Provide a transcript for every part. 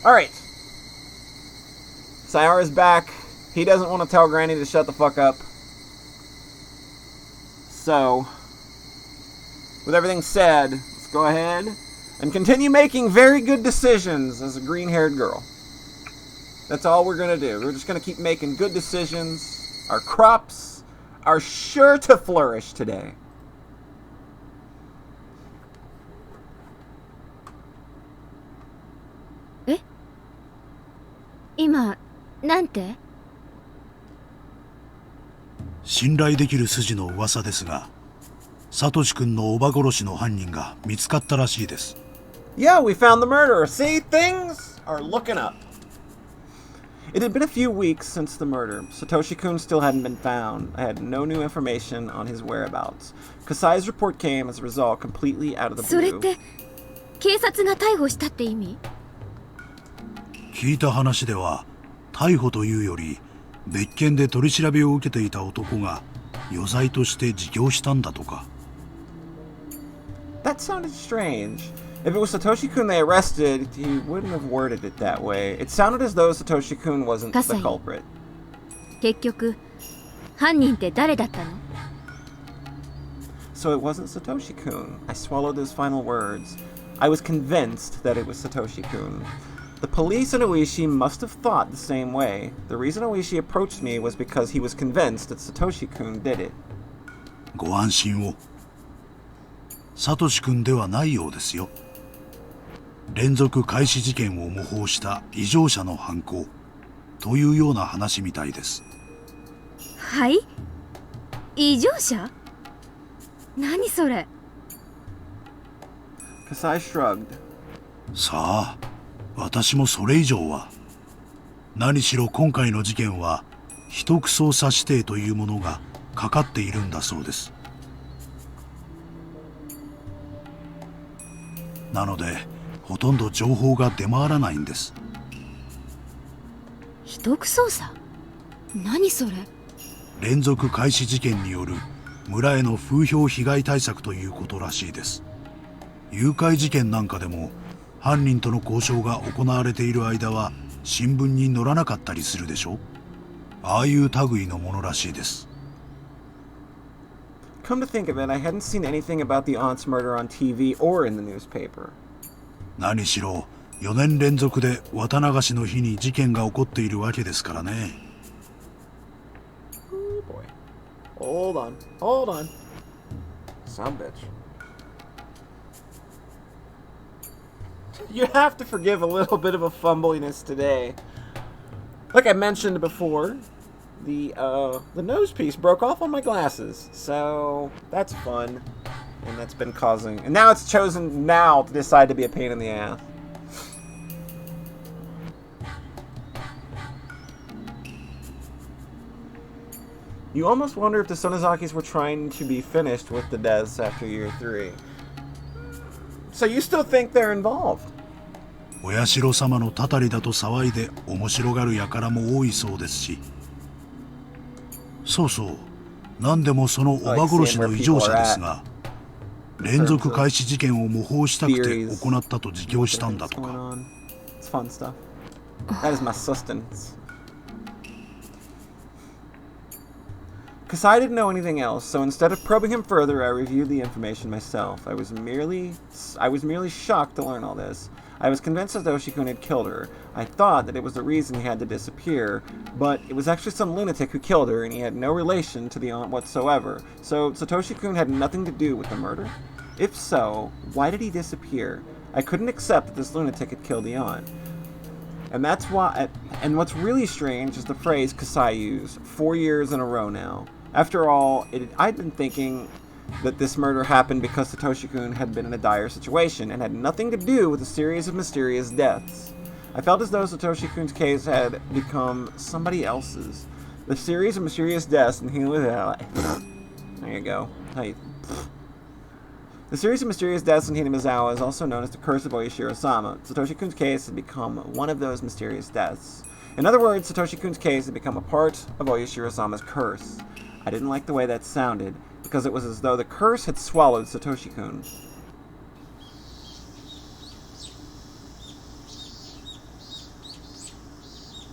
Alright. Sayara's back. He doesn't want to tell Granny to shut the fuck up. So, with everything said, let's go ahead and continue making very good decisions as a green-haired girl. That's all we're going to do. We're just going to keep making good decisions. Our crops are sure to flourish today. Eh? 今、なんて? 信頼できる筋の噂ですが、サトシ君の叔母殺しの犯人が見つかったらしいです。Yeah, we found the murderer. See, things are looking up. It had been a few weeks since the murder. Satoshi-kun still hadn't been found. I had no new information on his whereabouts. Kasai's report came as a result completely out of the blue. それって、警察が逮捕したって意味? 聞いた話では、逮捕というより、別件で取り調べを受けていた男が余罪として自供したんだとか。That sounded strange. If it was Satoshi-kun they arrested, he wouldn't have worded it that way. It sounded as though Satoshi-kun wasn't the culprit. 結局、犯人って誰だったの? So it wasn't Satoshi-kun. I swallowed those final words. I was convinced that it was Satoshi-kun. The police and Oishi must have thought the same way. The reason Oishi approached me was because he was convinced that Satoshi-kun did it. ご安心を。サトシ君ではないようですよ。連続開始事件を模倣した異常者の犯行というような話みたいです。はい？異常者？何それ？ Kasai shrugged. さあ、私もそれ以上は。何しろ今回の事件は秘匿捜査指定というものがかかっているんだそうです。なのでほとんど情報が出回らないんです。秘匿捜査？何それ？連続開始事件による村への風評被害対策ということらしいです。誘拐事件なんかでも犯人との交渉が行われている間は新聞に載らなかったりするでしょ。ああいう類のものらしいです。Come to think of it, I hadn't seen anything about the aunt's murder on TV or in the newspaper. 何しろ4年連続で綿流しの日に事件が起こっているわけですからね。Oh boy. Hold on. Hold on. Some bitch. You have to forgive a little bit of a fumbliness today. Like I mentioned before, the nose piece broke off on my glasses, so that's fun, and that's been causing. And now it's chosen now to decide to be a pain in the ass. You almost wonder if the Sonozakis were trying to be finished with the deaths after year 3. So you still think they're involved? お社様のたたりだと騒いで面白がる輩も多いそうですし。そうそう、何でもその叔母殺しの異常者ですが、連続開始事件を模倣したくて行ったと自供したんだとか。It's fun stuff. That is my sustenance. Kasai didn't know anything else, so instead of probing him further, I reviewed the information myself. I was merely shocked to learn all this. I was convinced Satoshi-kun had killed her. I thought that it was the reason he had to disappear, but it was actually some lunatic who killed her, and he had no relation to the aunt whatsoever. So Satoshi-kun had nothing to do with the murder? If so, why did he disappear? I couldn't accept that this lunatic had killed the aunt. And that's why. And what's really strange is the phrase Kasai used 4 years in a row now. After all, I'd been thinking that this murder happened because Satoshi-kun had been in a dire situation and had nothing to do with a series of mysterious deaths. I felt as though Satoshi-kun's case had become somebody else's. The series of mysterious deaths and there you go. The series of mysterious deaths in Hinamizawa is also known as the Curse of Oishiro-sama. Satoshi-kun's case had become one of those mysterious deaths. In other words, Satoshi-kun's case had become a part of Oishiro-sama's curse. I didn't like the way that sounded, because it was as though the curse had swallowed Satoshi-kun.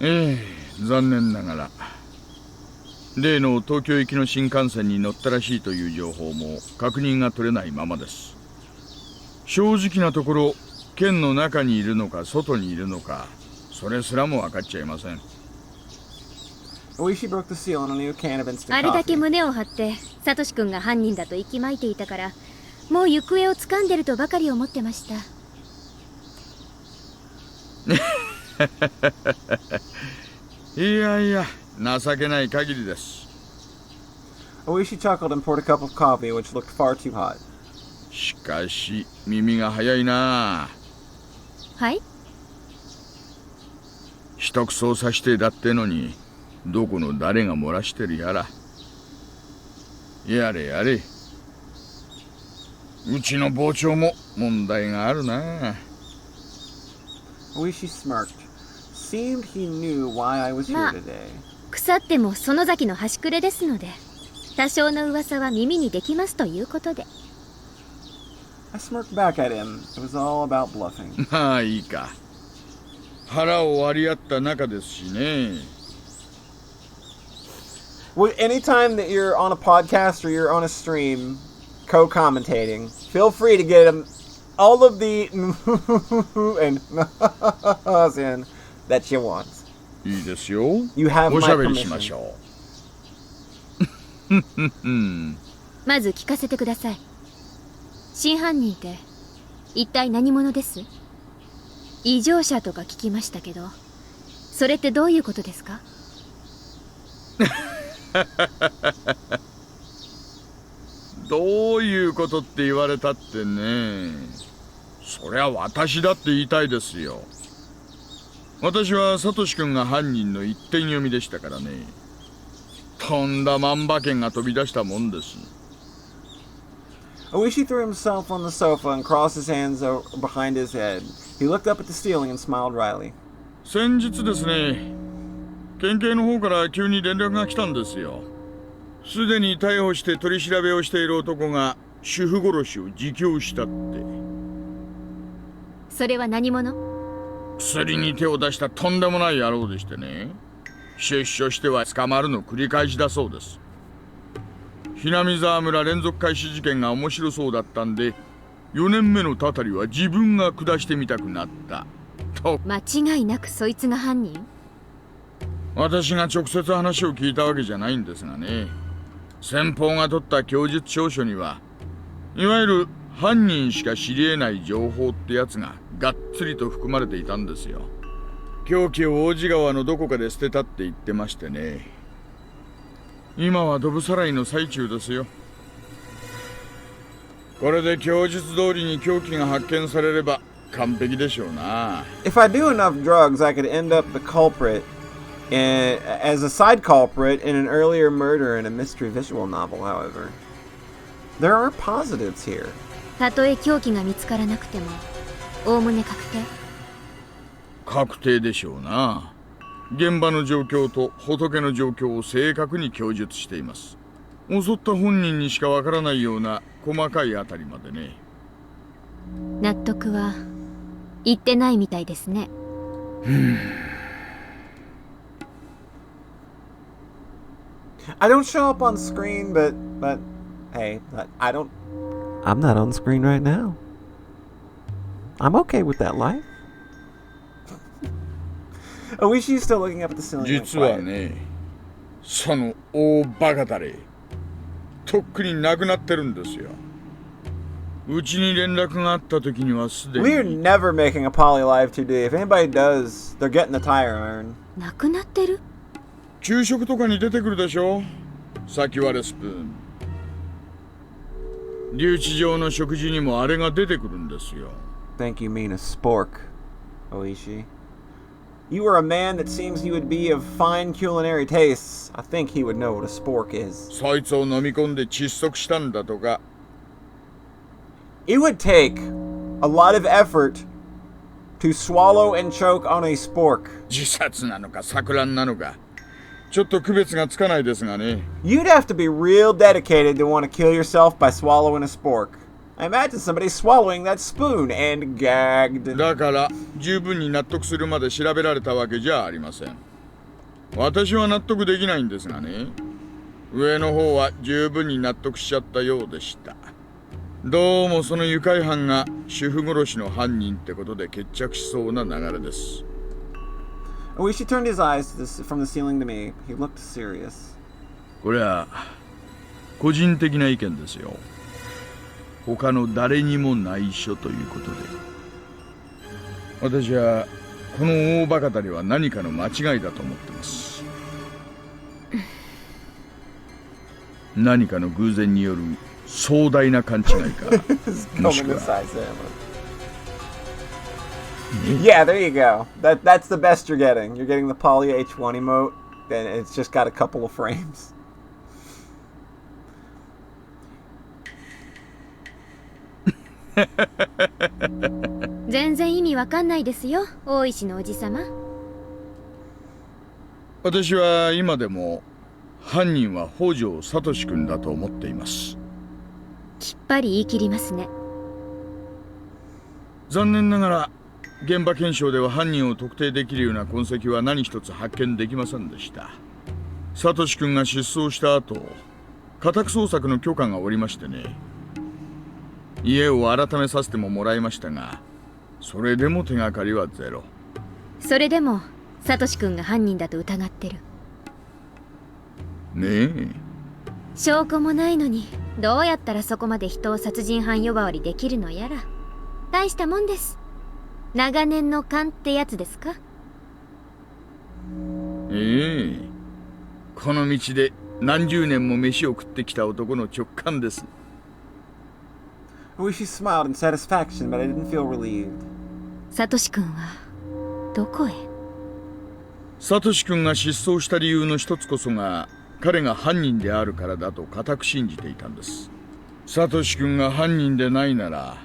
残念ながら例の東京行きの新幹線に乗ったらしいという情報も確認が取れないままです。正直なところ県の中にいるのか外にいるのかそれすらも分かっちゃいません。Oishi broke the seal on a new can of instant あれだけ coffee. 胸を張ってサトシ君が犯人だと息巻いていたからもう行方をつかんでるとばかり思ってました。いやいや情けない限りです。 Oishi chuckled and poured a cup of coffee, which looked far too hot. しかし耳が早いな。はい。秘匿捜査指定だってのにどこの誰が漏らしてるやら。やれやれ。うちの傍聴も問題があるな。Oishi smirked. Seemed he knew why I was here まあ today. 腐ってもその崎の端くれですので多少の噂は耳にできますということで。I smirked back at him. It was all about bluffing. まあいいか。腹を割り合った仲ですしね。Well, anytime that you're on a podcast or you're on a stream co-commentating, feel free to get him all of the and in that you want. いいですよ。 You have お my しゃべりしまし permission. ょまず聞かせてください。真犯人って一体何者です？異常者とか聞きましたけど、それってどういうことですか？どういうことって言われたってね。そりゃ私だって言いたいですよ。私はサトシ君が犯人の一点読みでしたからね。とんだ万馬券が飛び出したもんです。 Oishi threw himself on the sofa and crossed his hands behind his head. He looked up at the ceiling and smiled wryly. 先日ですね、県警の方から急に連絡が来たんですよ。すでに逮捕して取り調べをしている男が主婦殺しを自供したって。それは何者？薬に手を出したとんでもない野郎でしてね。出所しては捕まるの繰り返しだそうです。ひなみ沢村連続開始事件が面白そうだったんで、4年目のたたりは自分が下してみたくなったと。間違いなくそいつが犯人？私が直接話を聞いたわけじゃないんですがね、先方が取った供述調書にはいわゆる犯人しか知り得ない情報ってやつががっつりと含まれていたんですよ。凶器を王子川のどこかで捨てたって言ってましてね。今はドブさらいの最中ですよ。これで供述通りに凶器が発見されれば完璧でしょうな。 If I do enough drugs, I could end up the culprit as a side culprit in an earlier murder in a mystery visual novel, however. There are positives here. たとえ凶器が見つからなくてもおおむね確定？確定でしょうな。現場の状況と仏の状況を正確に供述しています。襲った本人にしかわからないような細かいあたりまでね。納得はいってないみたいですね。I don't show up on screen, but hey, I'm not on screen right now. I'm okay with that life. Oishi's still looking up at the ceiling. 実はね、その大バカだれ、とっくに亡くなってるんですよ。うちに連絡があった時にはすでに。 We're never making a poly live 2D. If anybody does, they're getting the tire iron. 亡くなってる？給食とかに出てくるでしょ、先割れスプーン。留置場の食事にもあれが出てくるんですよ。 Think you mean a spork, Oishi. You are a man that seems you would be of fine culinary tastes. I think he would know what a spork is. そいつを飲み込んで窒息したんだとか。 It would take a lot of effort to swallow and choke on a spork. 自殺なのか錯乱なのか、ちょっと区別がつかないですがね。 You'd have to be real dedicated to want to kill yourself by swallowing a spork. I imagine somebody swallowing that spoon and gagged. だから十分に納得するまで調べられたわけじゃありません。私は納得できないんですがね。上の方は十分に納得しちゃったようでした。どうもその愉快犯が主婦殺しの犯人ってことで決着しそうな流れです。Oishi turned his eyes from the ceiling to me. He looked serious. これは個人的な意見ですよ。他の誰にも内緒ということで。私はこの大バカたりは何かの間違いだと思ってます。何かの偶然による壮大な勘違いか。もしくは。Yeah, there you go. That's the best you're getting. You're getting the Poly H1 emote, and it's just got a couple of frames. 全然意味わかんないですよ、大石のおじさま。私は今でも犯人は北条聡君だと思っています。きっぱり言い切りますね。残念ながら現場検証では犯人を特定できるような痕跡は何一つ発見できませんでした。聡君が失踪した後、家宅捜索の許可が下りましてね。家を改めさせてももらいましたが、それでも手がかりはゼロ。それでもサトシ君が犯人だと疑ってる。ねえ。証拠もないのにどうやったらそこまで人を殺人犯呼ばわりできるのやら。大したもんです。長年の勘ってやつですか。ええ、この道で何十年も飯を食ってきた男の直感です。Oishi smiled in satisfaction, but I didn't feel relieved. サトシ君はどこへ。サトシ君が失踪した理由の一つこそが彼が犯人であるからだと固く信じていたんです。サトシ君が犯人でないなら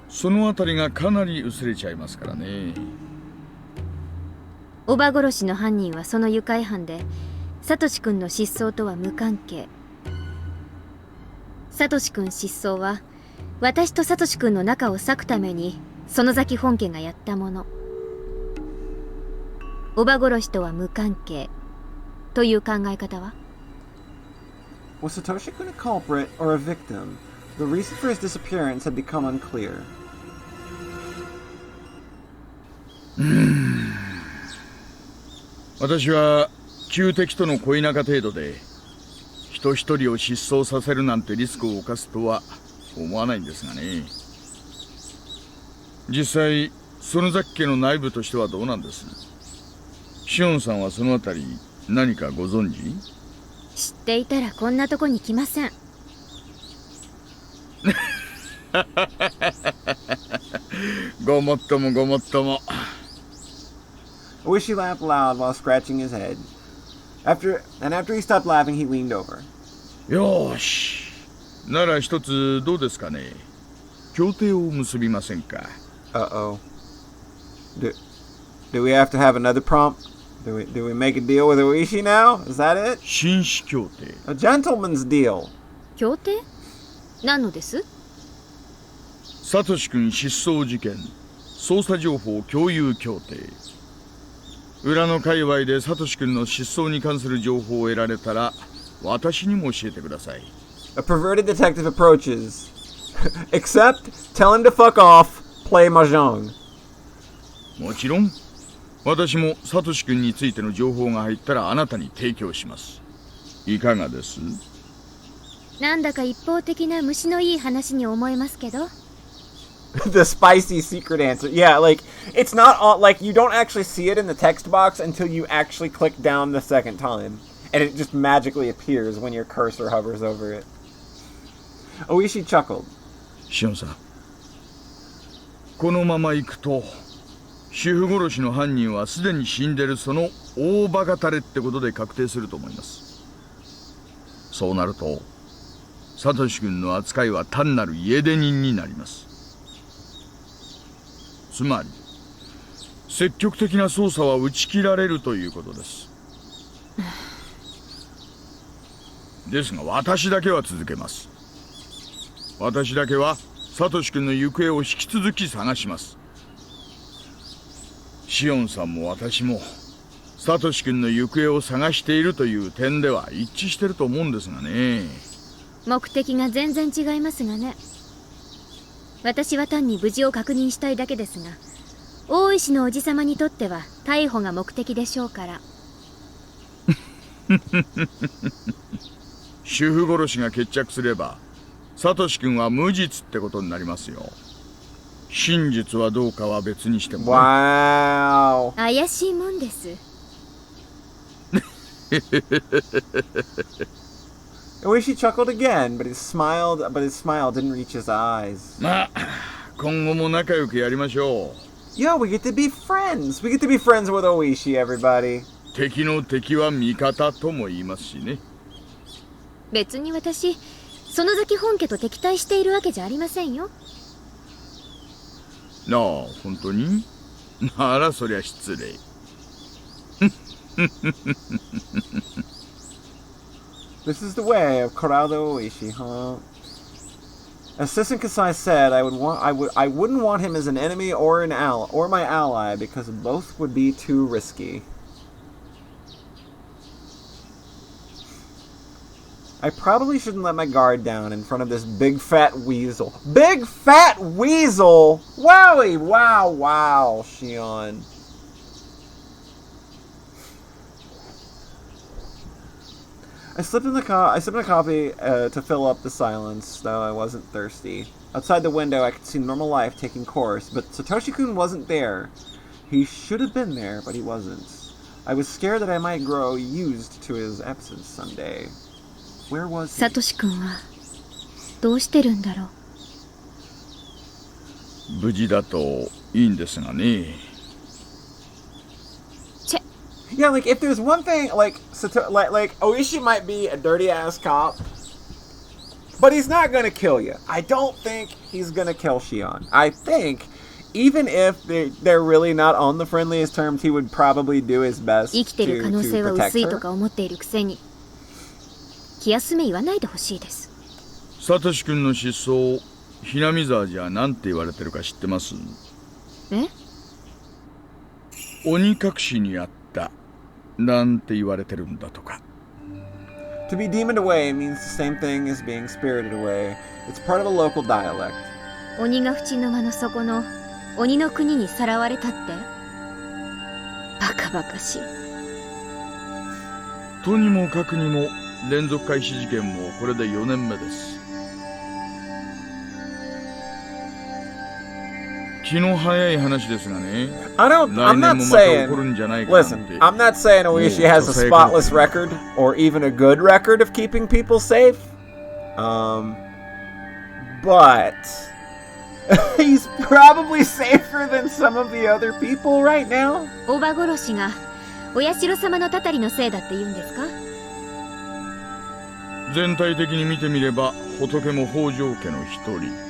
そのあたりがかなり薄れちゃいますからね。叔母殺しの犯人はその愉快犯で、サトシ君の失踪とは無関係。サトシ君失踪は私とサトシ君の仲を裂くために園崎本家がやったもの。叔母殺しとは無関係という考え方は。 Was Satoshi-kun a culprit or a victim? The reason for his disappearance had become unclear. 私は旧敵との恋仲程度で人一人を失踪させるなんてリスクを冒すとは思わないんですがね。実際園崎家の内部としてはどうなんです？シオンさんはそのあたり何かご存知？知っていたらこんなとこに来ません。ごもっともごもっとも。Oishi laughed loud while scratching his head. After he stopped laughing, he leaned over. よーし。なら一つどうですかね。協定を結びませんか。Uh-oh. Do we have to have another prompt? Do we make a deal with Oishi now? Is that it? 紳士協定。A gentleman's deal. 協定？何のです？サトシ君失踪事件捜査情報共有協定。裏の界隈でサトシ君の失踪に関する情報を得られたら私にも教えてください。 A perverted detective approaches. Except, tell him to fuck off, play mahjong. もちろん私もサトシ君についての情報が入ったらあなたに提供します。いかがです？なんだか一方的な虫のいい話に思えますけど。The spicy secret answer. Yeah, like, it's not all, like, you don't actually see it in the text box until you actually click down the second time. And it just magically appears when your cursor hovers over it. Oishi chuckled. シオンさん、このまま行くと主婦殺しの犯人はすでに死んでるその大バカタレってことで確定すると思います。そうなるとサトシ君の扱いは単なる家出人になります。つまり積極的な捜査は打ち切られるということです。ですが私だけは続けます。私だけはサトシ君の行方を引き続き探します。シオンさんも私もサトシ君の行方を探しているという点では一致してると思うんですがね。目的が全然違いますがね。私は単に無事を確認したいだけですが、大石のおじさまにとっては逮捕が目的でしょうから。主婦殺しが決着すればサトシ君は無実ってことになりますよ。真実はどうかは別にしても、ね。Wow. 怪しいもんです。Oishi chuckled again, but his smile didn't reach his eyes. まあ、今後も仲良くやりましょう。Yo, we get to be friends. We get to be friends with Oishi, everybody. 敵の敵は味方とも言いますしね。別に私、園崎本家と敵対しているわけじゃありませんよ。なあ、本当に？ならそりゃ失礼。This is the way of Corrado Oishi, huh? Assistant Kasai said I wouldn't want him as an enemy or my ally because both would be too risky. I probably shouldn't let my guard down in front of this big fat weasel. Big fat weasel! Wowie! Wow, wow, Shion. I slipped in a coffee to fill up the silence, though I wasn't thirsty. Outside the window, I could see normal life taking course, but Satoshi-kun wasn't there. He should have been there, but he wasn't. I was scared that I might grow used to his absence someday. Where was he? サトシ君はどうしてるんだろう。無事だといいんですがね。Yeah, like if there's one thing, like Oishi might be a dirty ass cop, but he's not gonna kill you. I don't think he's gonna kill Shion. I think even if they're really not on the friendliest terms, he would probably do his best 生きてる可能性は to protect 薄いと her. か思っているくせに、気休め言わないでほしいです。サトシ君の失踪、ひなみ沢じゃなんて言われてるか知ってます？え？鬼隠しにあったなんて言われてるんだとか。To be demoned away means the same thing as being spirited away. It's part of a local dialect. 鬼が淵の間の底の鬼の国にさらわれたって？バカバカしい。とにもかくにも連続開始事件もこれで4年目です。気の早い話ですがね。I'm not saying, listen, I'm not saying Oishi has a spotless record or even a good record of keeping people safe. But he's probably safer than some of the other people right now. おば殺しがお社様のたたりのせいだって言うんですか？全体的に見てみれば仏も北条家の一人。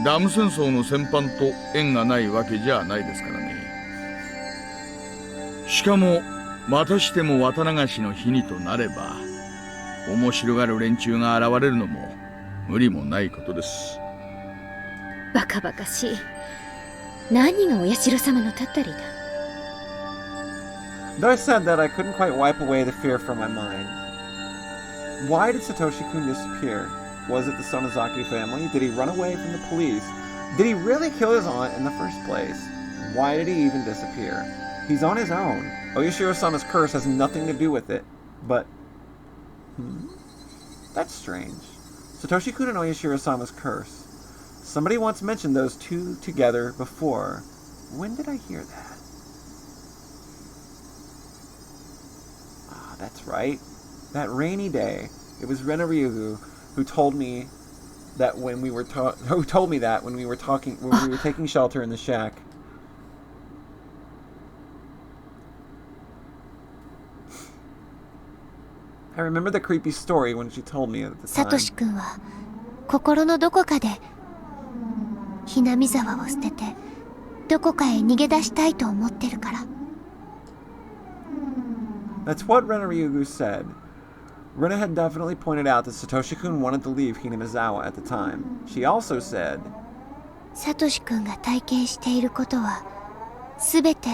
ダム戦争の戦犯と縁がないわけじゃないですからね。しかもまたしても綿流しの日にとなれば面白がる連中が現れるのも無理もないことです。バカバカしい。何がお社様のたたりだ。 Though I said that I couldn't quite wipe away the fear from my mind. Why did Satoshi-kun disappear? Was it the Sonozaki family? Did he run away from the police? Did he really kill his aunt in the first place? Why did he even disappear? He's on his own. Oyashiro-sama's curse has nothing to do with it. But... That's strange. Satoshi-kun and Oyashiro-sama's curse. Somebody once mentioned those two together before. When did I hear that? Ah, that's right. That rainy day. It was Renaryugu who told me that when we were taking shelter in the shack. I remember the creepy story when she told me at the time. サトシ君は心のどこかでひなみ沢を捨ててどこかへ逃げ出したいと思ってるから。 That's what Renaryugu said. Rena had definitely pointed out that Satoshi-kun wanted to leave Hinamizawa at the time. She also said, サトシ君が体験していることはすべて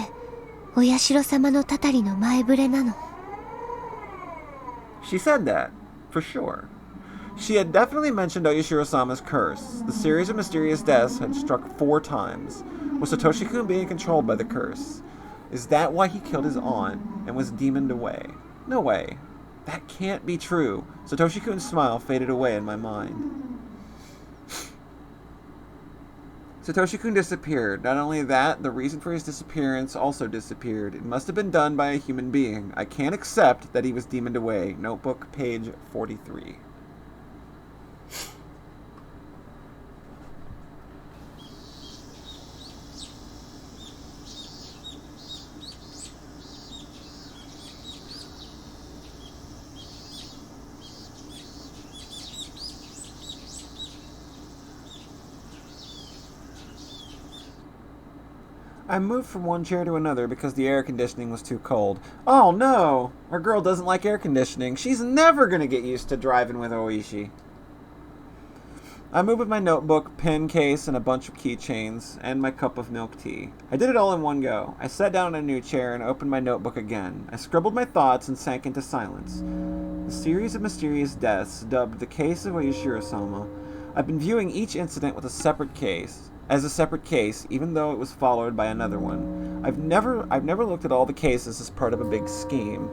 お社様のたたりの前触れなの。She said that, for sure. She had definitely mentioned Oyashiro-sama's curse. The series of mysterious deaths had struck 4 times. Was Satoshi-kun being controlled by the curse? Is that why he killed his aunt and was demoned away? No way. That can't be true. Satoshi-kun's smile faded away in my mind. Satoshi-kun disappeared. Not only that, the reason for his disappearance also disappeared. It must have been done by a human being. I can't accept that he was demoned away. Notebook, page 43. I moved from one chair to another because the air conditioning was too cold. Oh no! Our girl doesn't like air conditioning. She's never gonna get used to driving with Oishi. I moved with my notebook, pen case, and a bunch of keychains, and my cup of milk tea. I did it all in one go. I sat down in a new chair and opened my notebook again. I scribbled my thoughts and sank into silence. The series of mysterious deaths, dubbed the case of Oyashiro-sama. I've been viewing each incident with a separate case. As a separate case, even though it was followed by another one. I've never looked at all the cases as part of a big scheme.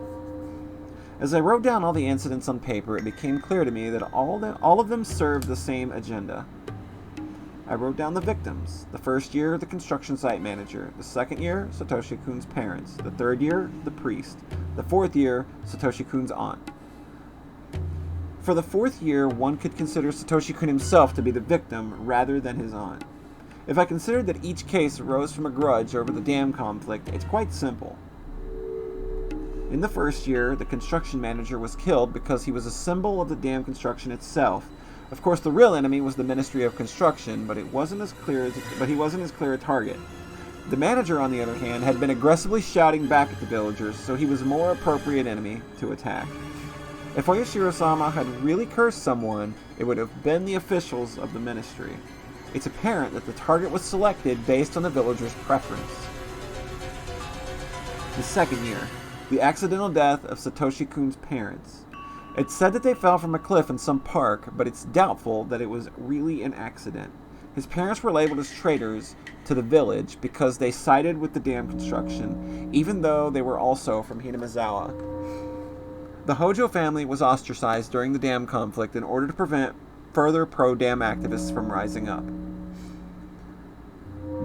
As I wrote down all the incidents on paper, it became clear to me that all of them served the same agenda. I wrote down the victims. The first year, the construction site manager. The second year, Satoshi-kun's parents. The third year, the priest. The fourth year, Satoshi-kun's aunt. For the fourth year, one could consider Satoshi-kun himself to be the victim rather than his aunt. If I considered that each case arose from a grudge over the dam conflict, it's quite simple. In the first year, the construction manager was killed because he was a symbol of the dam construction itself. Of course, the real enemy was the Ministry of Construction, but he wasn't as clear a target. The manager, on the other hand, had been aggressively shouting back at the villagers, so he was a more appropriate enemy to attack. If Oyashiro-sama had really cursed someone, it would have been the officials of the ministry. It's apparent that the target was selected based on the villagers' preference. The second year, the accidental death of Satoshi-kun's parents. It's said that they fell from a cliff in some park, but it's doubtful that it was really an accident. His parents were labeled as traitors to the village because they sided with the dam construction, even though they were also from Hinamizawa. The Hojo family was ostracized during the dam conflict in order to prevent further pro-dam activists from rising up.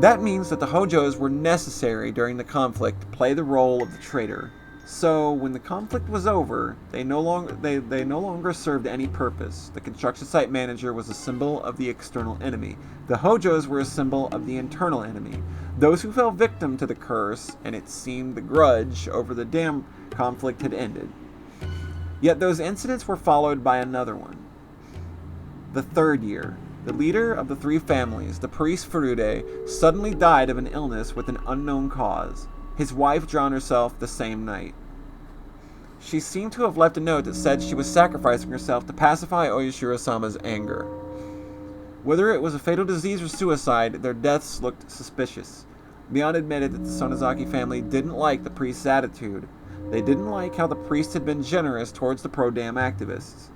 That means that the Hojos were necessary during the conflict to play the role of the traitor. So, when the conflict was over, they no longer served any purpose. The construction site manager was a symbol of the external enemy. The Hojos were a symbol of the internal enemy. Those who fell victim to the curse, and it seemed the grudge over the dam conflict had ended. Yet those incidents were followed by another one. The third year, the leader of the 3 families, the priest Furude, suddenly died of an illness with an unknown cause. His wife drowned herself the same night. She seemed to have left a note that said she was sacrificing herself to pacify Oyashiro-sama's anger. Whether it was a fatal disease or suicide, their deaths looked suspicious. Mion admitted that the Sonozaki family didn't like the priest's attitude. They didn't like how the priest had been generous towards the pro-dam activists.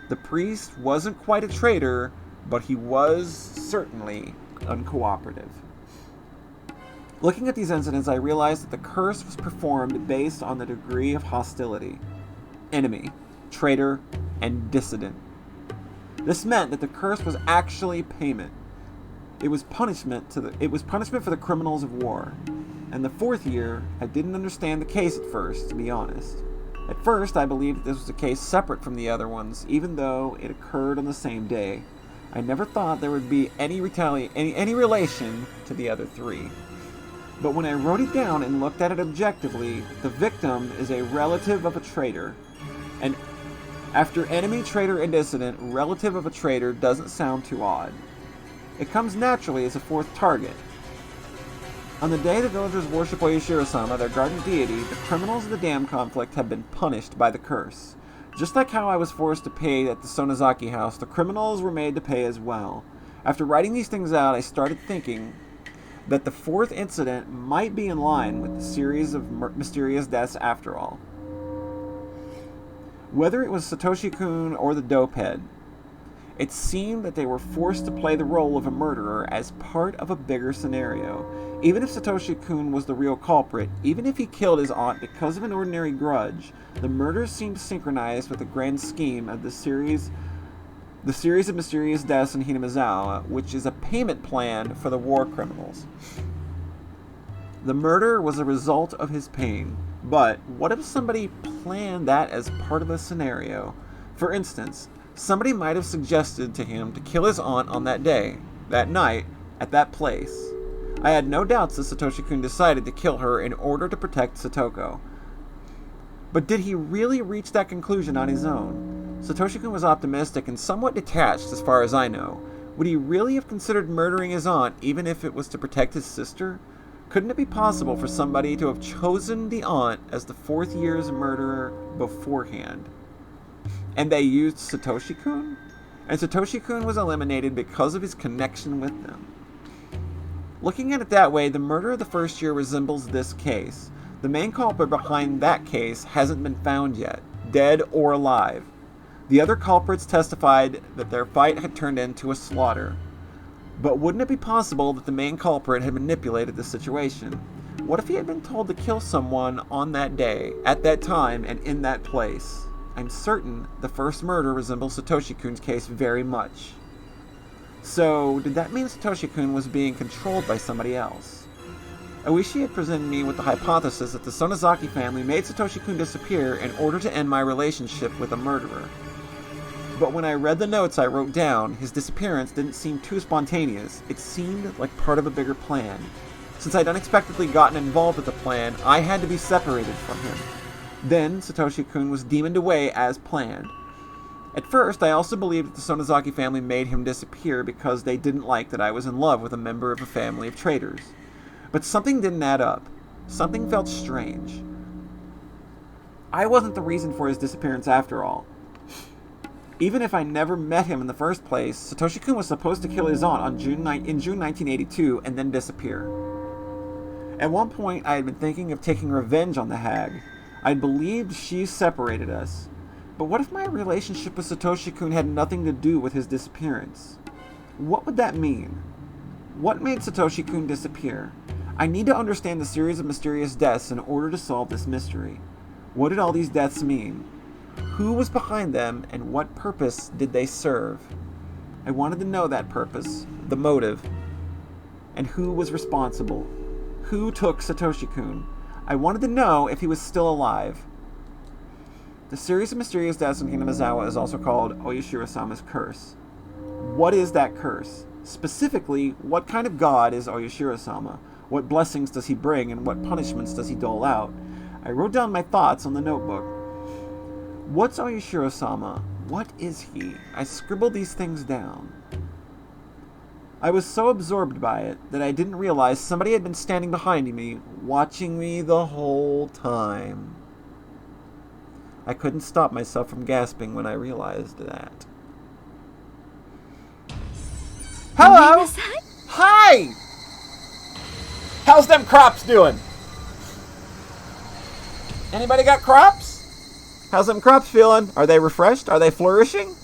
The priest wasn't quite a traitor, but he was certainly uncooperative. Looking at these incidents, I realized that the curse was performed based on the degree of hostility. Enemy, traitor, and dissident. This meant that the curse was actually payment. It was punishment for the criminals of war. And the fourth year, I didn't understand the case at first, to be honest. At first, I believed that this was a case separate from the other ones, even though it occurred on the same day. I never thought there would be any relation to the other 3. But when I wrote it down and looked at it objectively, the victim is a relative of a traitor. And after enemy, traitor, and dissident, relative of a traitor doesn't sound too odd. It comes naturally as a 4th target. On the day the villagers worship Oyashiro-sama, their guardian deity, the criminals of the dam conflict have been punished by the curse. Just like how I was forced to pay at the Sonozaki house, the criminals were made to pay as well. After writing these things out, I started thinking, that the fourth incident might be in line with the series of mysterious deaths after all. Whether it was Satoshi-kun or the dopehead, it seemed that they were forced to play the role of a murderer as part of a bigger scenario. Even if Satoshi-kun was the real culprit, even if he killed his aunt because of an ordinary grudge, the murders seemed synchronized with the grand scheme of the series of mysterious deaths in Hinamizawa, which is a payment plan for the war criminals. The murder was a result of his pain, but what if somebody planned that as part of a scenario? For instance, somebody might have suggested to him to kill his aunt on that day, that night, at that place. I had no doubts that Satoshi-kun decided to kill her in order to protect Satoko. But did he really reach that conclusion on his own? Satoshi-kun was optimistic and somewhat detached as far as I know. Would he really have considered murdering his aunt even if it was to protect his sister? Couldn't it be possible for somebody to have chosen the aunt as the fourth year's murderer beforehand? And they used Satoshi-kun? And Satoshi-kun was eliminated because of his connection with them. Looking at it that way, the murder of the first year resembles this case. The main culprit behind that case hasn't been found yet, dead or alive. The other culprits testified that their fight had turned into a slaughter. But wouldn't it be possible that the main culprit had manipulated the situation? What if he had been told to kill someone on that day, at that time, and in that place? I'm certain the first murder resembles Satoshi-kun's case very much. So, did that mean Satoshi-kun was being controlled by somebody else? Oishi had presented me with the hypothesis that the Sonozaki family made Satoshi-kun disappear in order to end my relationship with a murderer. But when I read the notes I wrote down, his disappearance didn't seem too spontaneous. It seemed like part of a bigger plan. Since I'd unexpectedly gotten involved with the plan, I had to be separated from him. Then, Satoshi-kun was demoned away as planned. At first, I also believed that the Sonozaki family made him disappear because they didn't like that I was in love with a member of a family of traitors. But something didn't add up. Something felt strange. I wasn't the reason for his disappearance after all. Even if I never met him in the first place, Satoshi-kun was supposed to kill his aunt in June 1982 and then disappear. At one point, I had been thinking of taking revenge on the hag. I believed she separated us. But what if my relationship with Satoshi-kun had nothing to do with his disappearance? What would that mean? What made Satoshi-kun disappear? I need to understand the series of mysterious deaths in order to solve this mystery. What did all these deaths mean? Who was behind them, and what purpose did they serve? I wanted to know that purpose, the motive, and who was responsible. Who took Satoshi-kun? I wanted to know if he was still alive. The series of mysterious deaths in Hinamizawa is also called Oyashiro-sama's curse. What is that curse? Specifically, what kind of god is Oyashiro-sama? What blessings does he bring, and what punishments does he dole out? I wrote down my thoughts on the notebook. What's Oyashiro-sama? What is he? I scribbled these things down. I was so absorbed by it that I didn't realize somebody had been standing behind me, watching me the whole time. I couldn't stop myself from gasping when I realized that. Hello! Hi! How's them crops doing? Anybody got crops? How's them crops feeling? Are they refreshed? Are they flourishing?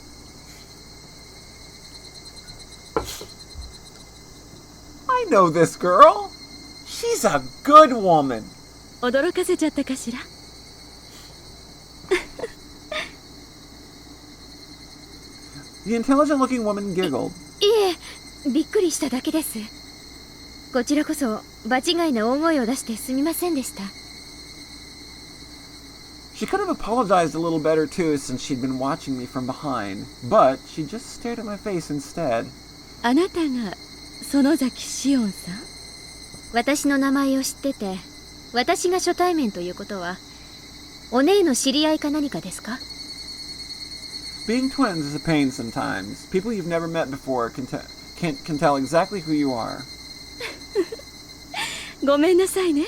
I know this girl. She's a good woman. 驚かせちゃったかしら? The intelligent-looking woman giggled. いえ、びっくりしただけです。こちらこそ場違いな大声を出してすみませんでした。She could have apologized a little better too, since she'd been watching me from behind, but she just stared at my face instead. あなたが園崎紫音さん？私の名前を知ってて、私が初対面ということは、お姉の知り合いか何かですか？ Being twins is a pain sometimes. People you've never met before can tell exactly who you are. ごめんなさいね。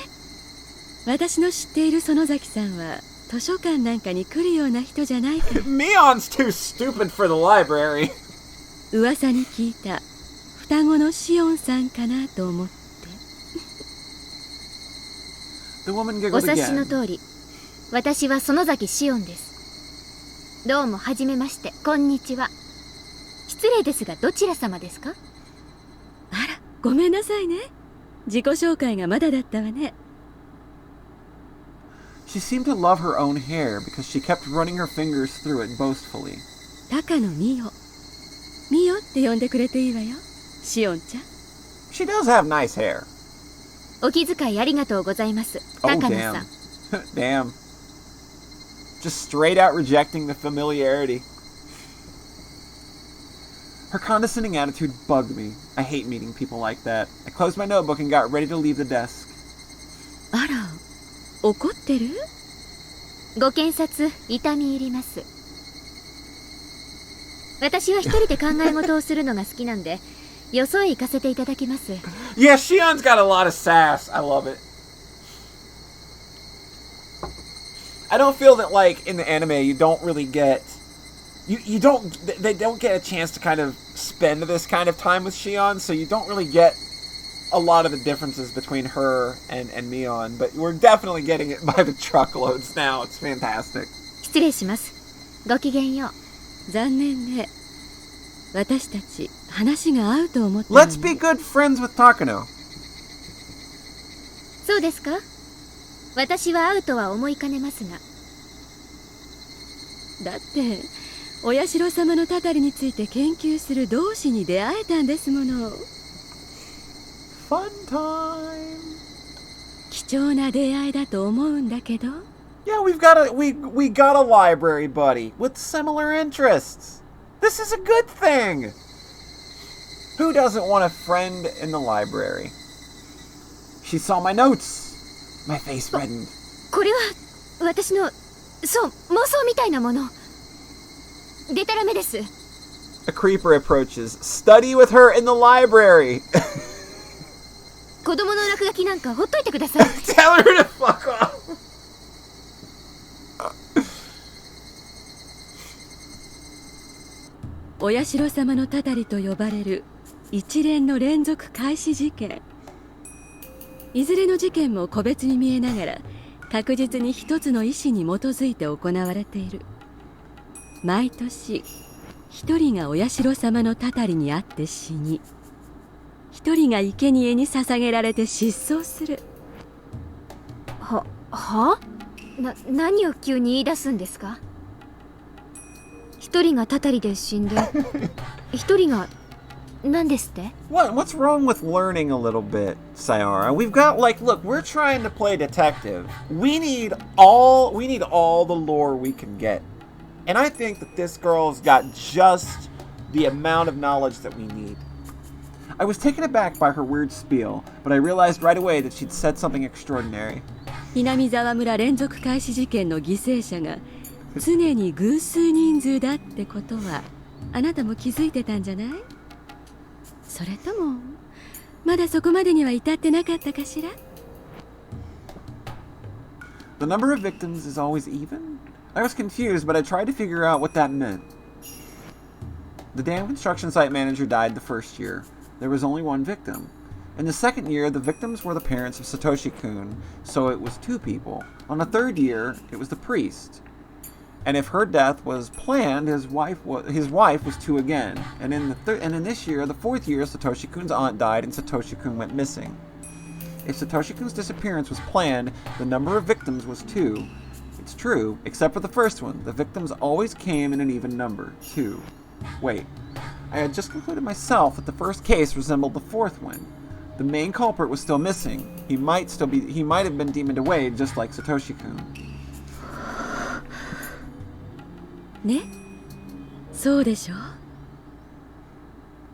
私の知っている園崎さんは図書館なんかに来るような人じゃないから。Mion's too stupid for the library. 噂に聞いた双子のシオンさんかなと思って。The woman お giggled 察しの again. 通り、私は園崎シオンです。どうもはじめまして、こんにちは。失礼ですが、どちら様ですか？あら、ごめんなさいね。自己紹介がまだだったわね。She seemed to love her own hair because she kept running her fingers through it boastfully. 高野美代。美代って呼んでくれていいわよ。シオンちゃん。She does have nice hair. お気遣いありがとうございます、 Oh, 高野さん。 damn. Damn. Just straight out rejecting the familiarity. Her condescending attitude bugged me. I hate meeting people like that. I closed my notebook and got ready to leave the desk. あら、怒ってる？ご検察、痛み入ります。私は一人で考え事をするのが好きなんで、よそへ行かせていただきます。Yeah, Shion's got a lot of sass. I love it. I don't feel that, like, in the anime, you don't really get... You don't... They don't get a chance to kind of spend this kind of time with Shion, so you don't really get a lot of the differences between her and Mion, but we're definitely getting it by the truckloads now. It's fantastic. 失礼します。ごきげんよう。残念ね。私たち話が合うと思ったのに。 Let's be good friends with Takano. そうですか？私は会うとは思いかねますが。だってお社様のたたりについて研究する同志に出会えたんですもの。 Fun time. 貴重な出会いだと思うんだけど。 Yeah, we got a library buddy with similar interests. This is a good thing. Who doesn't want a friend in the library? She saw my notes. My face reddened. これは私のそう妄想みたいなもの。でたらめです。 A creeper approaches. Study with her in the library. 子供の落書きなんかほっといてください。 Tell her to fuck off. お社様のたたりと呼ばれる一連の連続開始事件。いずれの事件も個別に見えながら確実に一つの意思に基づいて行われている。毎年一人がお社様のたたりにあって死に、一人が生贄に捧げられて失踪する。何を急に言い出すんですか？一人がたたりで死んで、一人が何ですって？ What's wrong with learning a little bit, Sayara? We've got look, we're trying to play detective. We need all the lore we can get. And I think that this girl's got just the amount of knowledge that we need. I was taken aback by her weird spiel, but I realized right away that she'd said something extraordinary. 南沢村連続開始事件の犠牲者が常に偶数人数だってことはあなたも気づいてたんじゃない？それともまだそこまでには至ってなかったかしら？ The number of victims is always even? I was confused, but I tried to figure out what that meant. The damn construction site manager died the first year. There was only one victim. In the second year, the victims were the parents of Satoshi-kun, so it was 2 people. On the third year, it was the priest. And if her death was planned, his wife was 2 again. And in this year, the 4th year, Satoshi-kun's aunt died and Satoshi-kun went missing. If Satoshi-kun's disappearance was planned, the number of victims was 2. It's true, except for the first one. The victims always came in an even number, 2. Wait, I had just concluded myself that the first case resembled the 4th one. The main culprit was still missing. He might have been demoned away just like Satoshi-kun. ね、そうでしょ。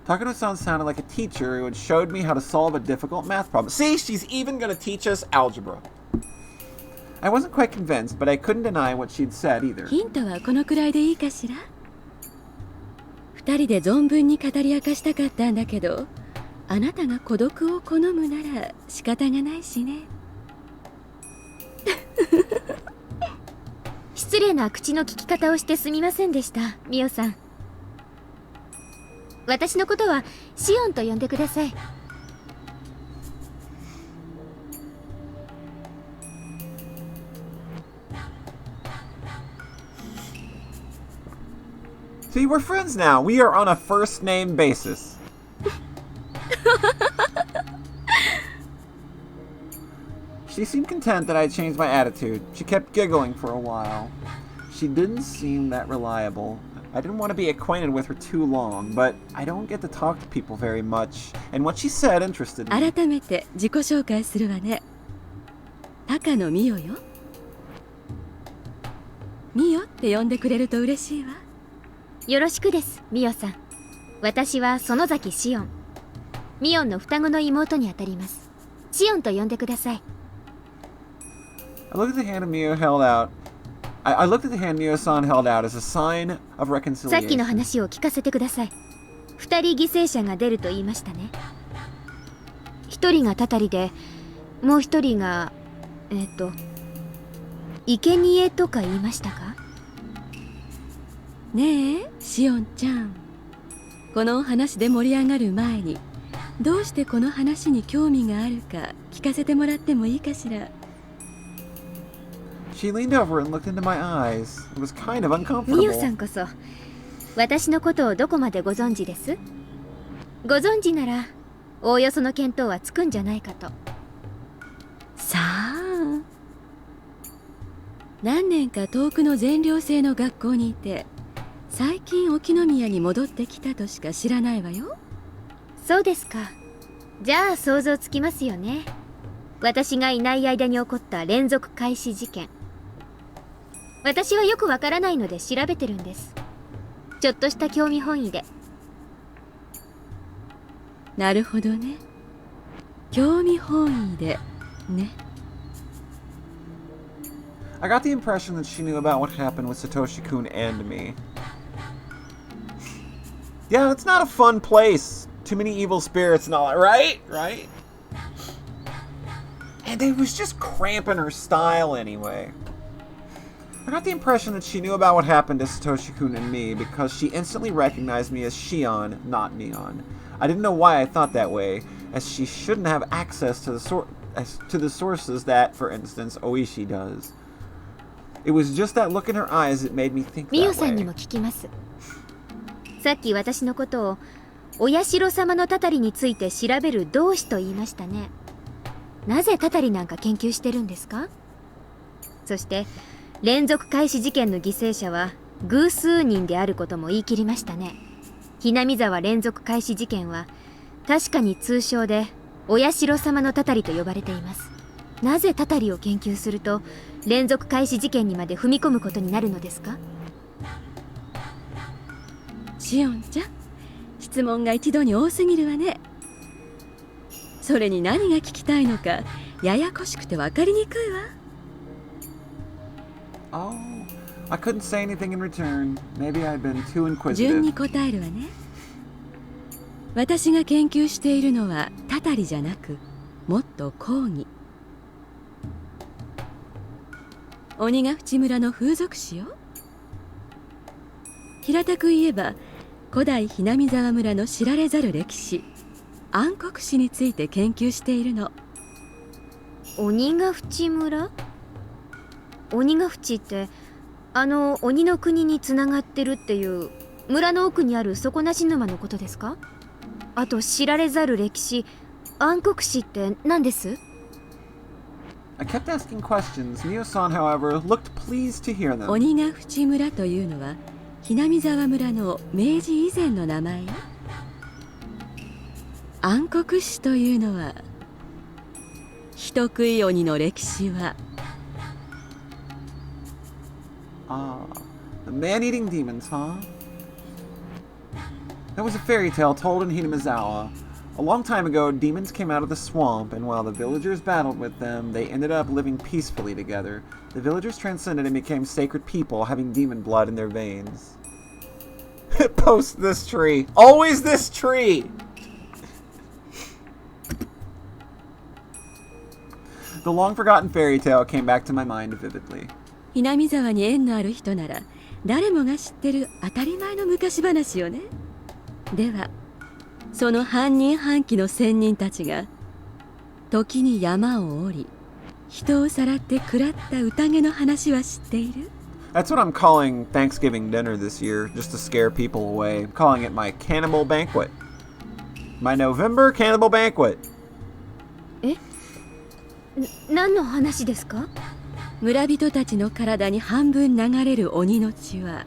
Takano-san sounded like a teacher who had showed me how to solve a difficult math problem. See, she's even going to teach us algebra. I wasn't quite convinced, but I couldn't deny what she'd said either. ヒントはこのくらいでいいかしら。二人で存分に語り明かしたかったんだけど、あなたが孤独を好むなら仕方がないしね。失礼な口の利き方をしてすみませんでした、ミオさん。私のことはシオンと呼んでください。See, we're friends now. We are on a first name basis. She seemed content that I had changed my attitude. She kept giggling for a while. She didn't seem that reliable. I didn't want to be acquainted with her too long, but I don't get to talk to people very much, and what she said interested me. 改めて自己紹介するわね。高野美代よ。美代って呼んでくれると嬉しいわ。よろしくです、ミオさん。私は園崎シオン。ミオンの双子の妹にあたります。シオンと呼んでください。I looked at the hand Mio held out. I looked at the hand Mio-san held out as a sign of さっきの reconciliation. 話を聞かせてください。二人犠牲者が出ると言いましたね。一人がたたりで、もう一人が、生贄とか言いましたか？ねえ、シオンちゃん。このお話で盛り上がる前に、どうしてこの話に興味があるか聞かせてもらってもいいかしら。She leaned over and looked into my eyes. It was kind of ミオさ uncomfortable. んこそ、私のことをどこまでご存知です？ご存知なら、おおよその見当はつくんじゃないかと。さあ。何年か遠くの全寮制の学校にいて、最近沖宮に戻ってきたとしか知らないわよ。そうですか。じゃあ想像つきますよね。私がいない間に起こった連続開始事件。私はよくわからないので調べてるんです。ちょっとした興味本位で。なるほどね。興味本位でね。I got the impression that she knew about what happened with Satoshi-kun and me. Yeah, it's not a fun place. Too many evil spirits and all that, right? Right? And it was just cramping her style anyway. I got the impression that she knew about what happened to Satoshi-kun and me because she instantly recognized me as Shion, not Neon. I didn't know why I thought that way, as she shouldn't have access to the sources that, for instance, Oishi does. It was just that look in her eyes that made me think ミオ that さんに way. も聞きます。さっき私のことを、お社様のたたりについて調べる同志と言いましたね。なぜたたりなんか研究してるんですか？そして、連続開始事件の犠牲者は偶数人であることも言い切りましたね。ひなみ沢連続開始事件は確かに通称でお社様のたたりと呼ばれています。なぜたたりを研究すると連続開始事件にまで踏み込むことになるのですか？シオンちゃん、質問が一度に多すぎるわね。それに何が聞きたいのかややこしくて分かりにくいわ。Oh, I couldn't say anything in return. Maybe I'd been too 順 inquisitive. に答えるわね。私が研究しているのはたたりじゃなく、もっと講義。鬼ヶ淵村の風俗詩よ。平たく言えば古代ひなみ沢村の知られざる歴史、暗黒史について研究しているの。鬼ヶ淵村？鬼ヶ淵って鬼の国につながってるっていう村の奥にある底なし沼のことですか？あと知られざる歴史、暗黒史って何です？ I kept asking questions. Mio-san, however, looked pleased to hear them. 鬼ヶ淵村というのはひなみ沢村の明治以前の名前よ。暗黒史というのは人食い鬼の歴史は Ah, the man-eating demons, huh? That was a fairy tale told in Hinamizawa. A long time ago, demons came out of the swamp, and while the villagers battled with them, they ended up living peacefully together. The villagers transcended and became sacred people, having demon blood in their veins. Post this tree. Always this tree! The long-forgotten fairy tale came back to my mind vividly. ひなみ沢に縁のある人なら誰もが知ってる当たり前の昔話よね。ではその半人半鬼の仙人たちが時に山を降り人をさらって食らった宴の話は知っている？ That's what I'm calling Thanksgiving dinner this year, just to scare people away. I'm calling it my cannibal banquet. My November cannibal banquet. 何の話ですか？村人たちの体に半分流れる鬼の血は、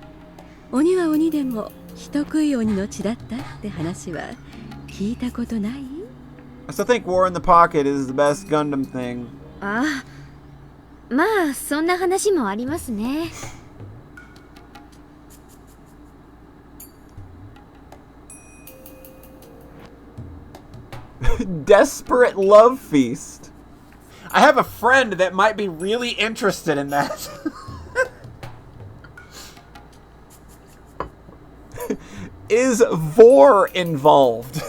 鬼は鬼でも人食い鬼の血だったって話は聞いたことない？ I still think War in the Pocket is the best Gundam thing. ああ、まあそんな話もありますね。Desperate Love Feast. I have a friend that might be really interested in that. Is Vor involved?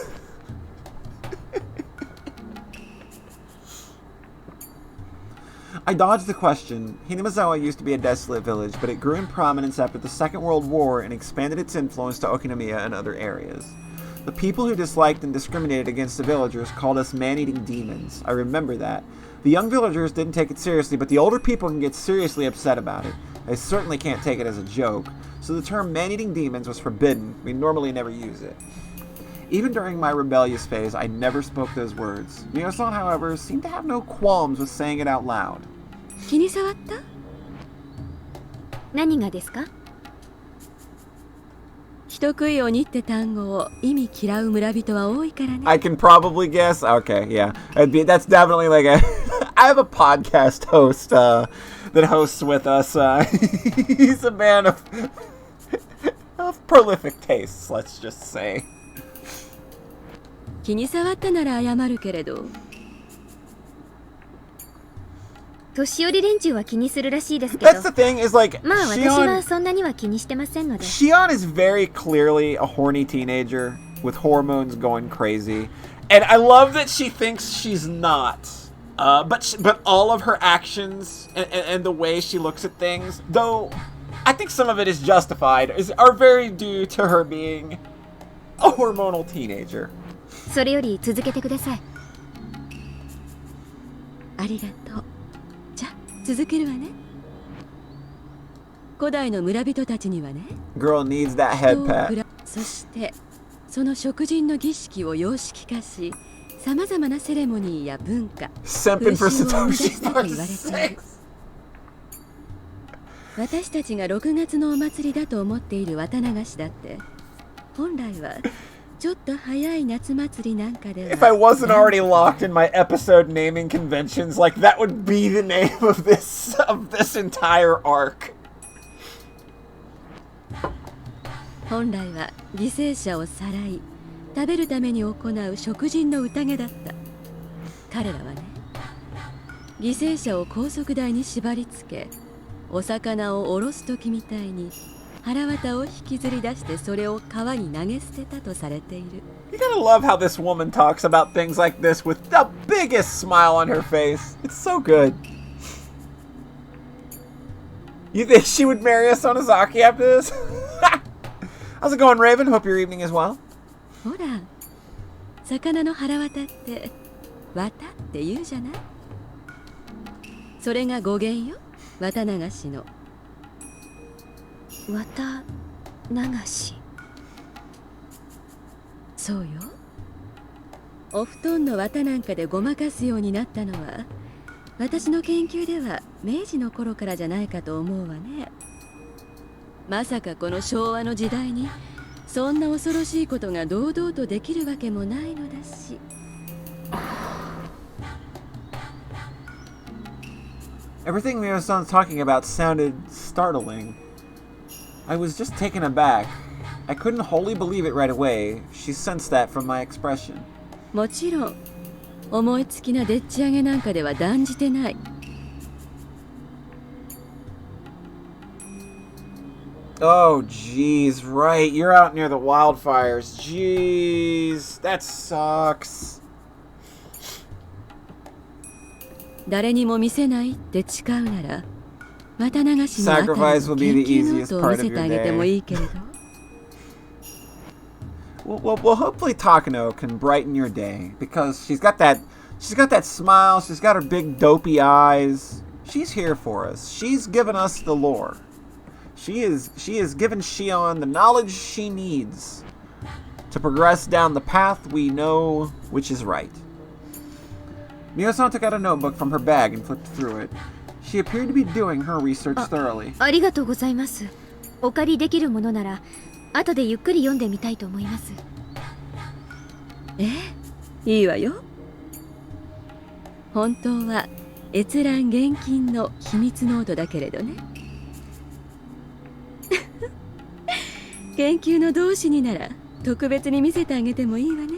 I dodged the question. Hinamizawa used to be a desolate village, but it grew in prominence after the Second World War and expanded its influence to Okinomiya and other areas. The people who disliked and discriminated against the villagers called us man-eating demons. I remember that. The young villagers didn't take it seriously, but the older people can get seriously upset about it. They certainly can't take it as a joke. So the term man-eating demons was forbidden. We normally never use it. Even during my rebellious phase, I never spoke those words. Mio-san, however, seemed to have no qualms with saying it out loud. 気に障った？何がですか？人食い鬼って単語を意味嫌う村人は多いからね。 I can probably guess. Okay, yeah. That's definitely like a... I have a podcast host that hosts with us. He's a man of prolific tastes, let's just say. 気に障ったなら謝るけれど。年寄り連中は気にするらしいですけど。 That's the thing, is like... まあ私はそんなには気にしてませんので。 Shion is very clearly a horny teenager with hormones going crazy. And I love that she thinks she's not. But all of her actions and the way she looks at things, though I think some of it is justified, are very due to her being a hormonal teenager. それより続けてください。ありがとう。じゃあ続けるわね。古代の村人たちにはね。 Girl needs that head pat. そしてその食人の儀式を様式化し、さまざまなセレモニーや文化、風 Simping for 習を生み出 Satoshi したと言われている。私たちが6月のお祭りだと思っている綿流しだって、本来はちょっと早い夏祭りなんかでは。 If I wasn't already locked in my episode naming conventions, like that would be the name of this entire arc. 本来は犠牲者をさらい、食べるために行う食人の宴だった。彼らはね、犠牲者を高速台に縛り付け、お魚をおろす時みたいに腹綿を引きずり出してそれを川に投げ捨てたとされている。 You gotta love how this woman talks about things like this with the biggest smile on her face. It's so good. You think she would marry a Sonozaki after this? How's it going, Raven? Hope your evening is well. ほら、魚の腹綿って綿って言うじゃない。それが語源よ、綿流しの。綿流し。そうよ。お布団の綿なんかでごまかすようになったのは、私の研究では明治の頃からじゃないかと思うわね。まさかこの昭和の時代にそんな恐ろしいことが堂々とできるわけもないのだし。Everything Mio-san's talking about sounded startling. I was just taken aback. I couldn't wholly believe it right away. She sensed that from my expression. もちろん思いつきなでっち上げなんかでは断じてない。Oh, jeez, right. You're out near the wildfires. Jeez, that sucks. 誰にも見せないって誓うなら、綿流しのあたりの Sacrifice will be the 研究ノー easiest トを part 見 of せて your あげても day. いいけれど。Well, hopefully Takano can brighten your day because she's got that smile. She's got her big dopey eyes. She's here for us. She's given us the lore. She has given Shion the knowledge she needs to progress down the path we know which is right. Mio-san took out a notebook from her bag and flipped through it. She appeared to be doing her research thoroughly. ありがとうございます。お借りできるものなら後でゆっくり読んでみたいと思います。いいわよ。本当は閲覧厳禁の秘密ノートだけれどね。研究の同志になら特別に見せてあげてもいいわね。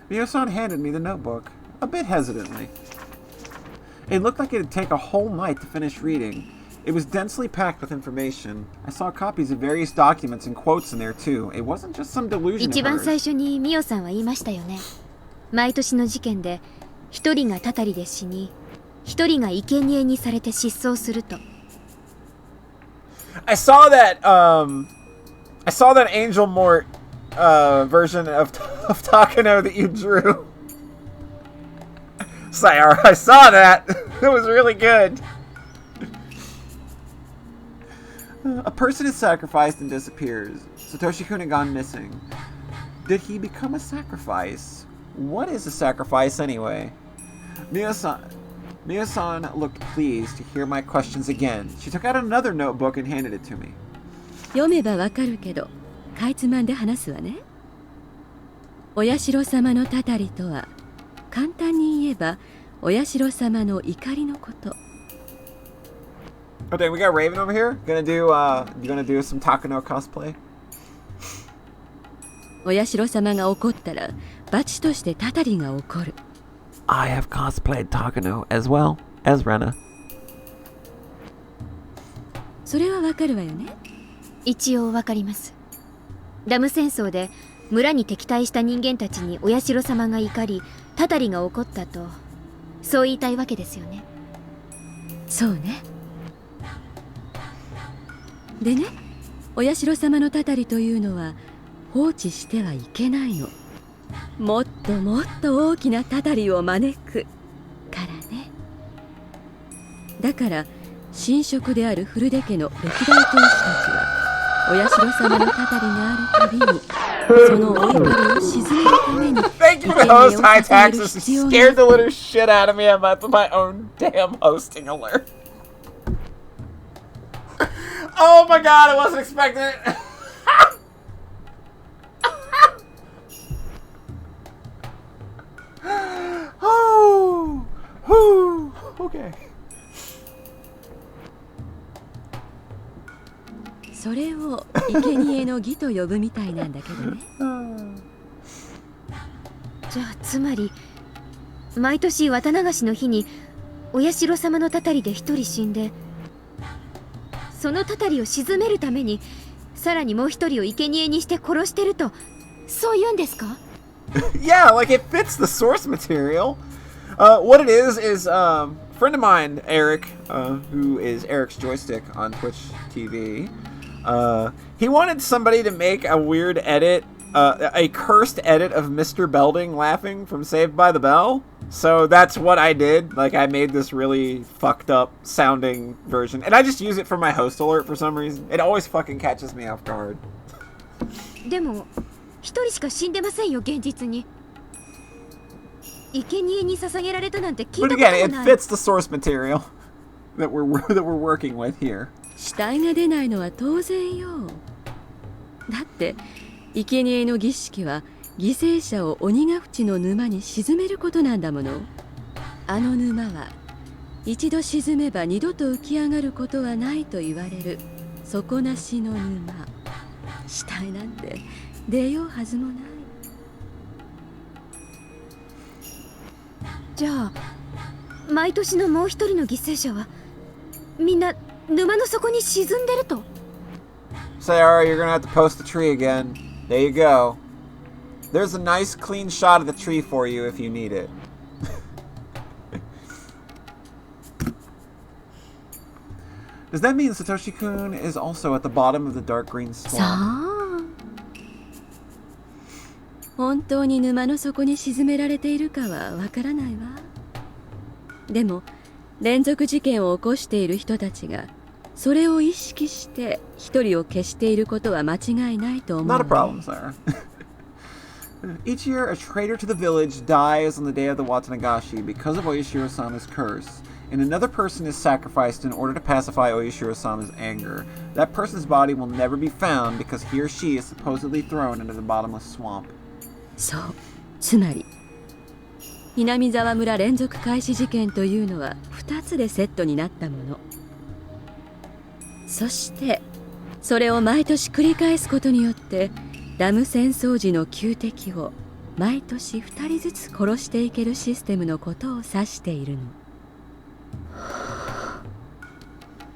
Mio-san handed me the notebook, a bit hesitantly. It looked like it'd take a whole night to finish reading. It was densely packed with information. I saw copies of various documents and quotes in there too. It wasn't just some delusion 一 of 番最 hers. 初にミオさんは言いましたよね。毎年の事件で一人がたたりで死に、一人が生贄にされて失踪すると。I saw that Angel Mort version of Takano that you drew. Sayara, I saw that. It was really good. A person is sacrificed and disappears. Satoshi-kun had gone missing. Did he become a sacrifice? What is a sacrifice anyway? Mio-san looked pleased to hear my questions again. She took out another notebook and handed it to me. 読めばわかるけど、かいつまんで話すわね。お社様のたたりとは、簡単に言えば、お社様の怒りのこと。Okay, we got Raven over here. You gonna do some Takano cosplay? お社様が怒ったら、罰としてたたりが起こる。I have cosplayed Takano as well as Rena. それはわかるわよね。一応わかります。ダム戦争で村に敵対した人間たちにお社様が怒り、たたりが起こったと、そう言いたいわけですよね。そうね。でね、お社様のたたりというのは放置してはいけないの。もっともっと大きなたたりを招くからね。だから神職である古出家の歴代当主たちは、お社様のたたりがあるたびに、そのお怒りを鎮めるために Thank you for the host high taxes. You scared the little shit out of me about my own damn hosting alert. Oh my god, I wasn't expecting it. Oh, whew, okay. それを生贄の儀と呼ぶみたいなんだけどね。じゃあつまり毎年綿流しの日にお社様のたたりで一人死んで、そのたたりを鎮めるためにさらにもう一人を生贄にして殺してると、そう言うんですか？ Yeah, like it fits the source material. What it is a friend of mine, Eric, who is Eric's Joystick on Twitch TV. He wanted somebody to make a weird edit, a cursed edit of Mr. Belding laughing from Saved by the Bell. So that's what I did. Like, I made this really fucked up sounding version. And I just use it for my host alert for some reason. It always fucking catches me off guard. でも一人しか死んでませんよ、現実に。生贄に捧げられたなんて聞い But たことも again, it ない。 fits the source material that we're working with here. 死体が出ないのは当然よ。だって生贄の儀式は犠牲者を鬼ヶ淵の沼に沈めることなんだもの。あの沼は一度沈めば二度と浮き上がることはないと言われる底なしの沼。死体なんて出ようはずもない。じゃあ毎年のもう一人の犠牲者はみんな沼の底に沈んでると。 Sayara, you're gonna have to post the tree again. There you go. There's a nice clean shot of the tree for you if you need it. Does that mean Satoshi-kun is also at the bottom of the dark green さ swamp? あ、本当に沼の底に沈められているかはわからないわ。でも連続事件を起こしている人たちがそれを意識して一人を消していることは間違いないと思う、ね。 Not a problem, Sarah. Each year, a traitor to the village dies on the day of the Watanagashi because of Oyashiro-sama's curse, and another person is sacrificed in order to pacify Oyashiro-sama's anger. That person's body will never be found because he or she is supposedly thrown into the bottomless swamp. そう、つまり南沢村連続開始事件というのは2つでセットになったもの。そしてそれを毎年繰り返すことによってダム戦争時の旧敵を毎年2人ずつ殺していけるシステムのことを指しているの。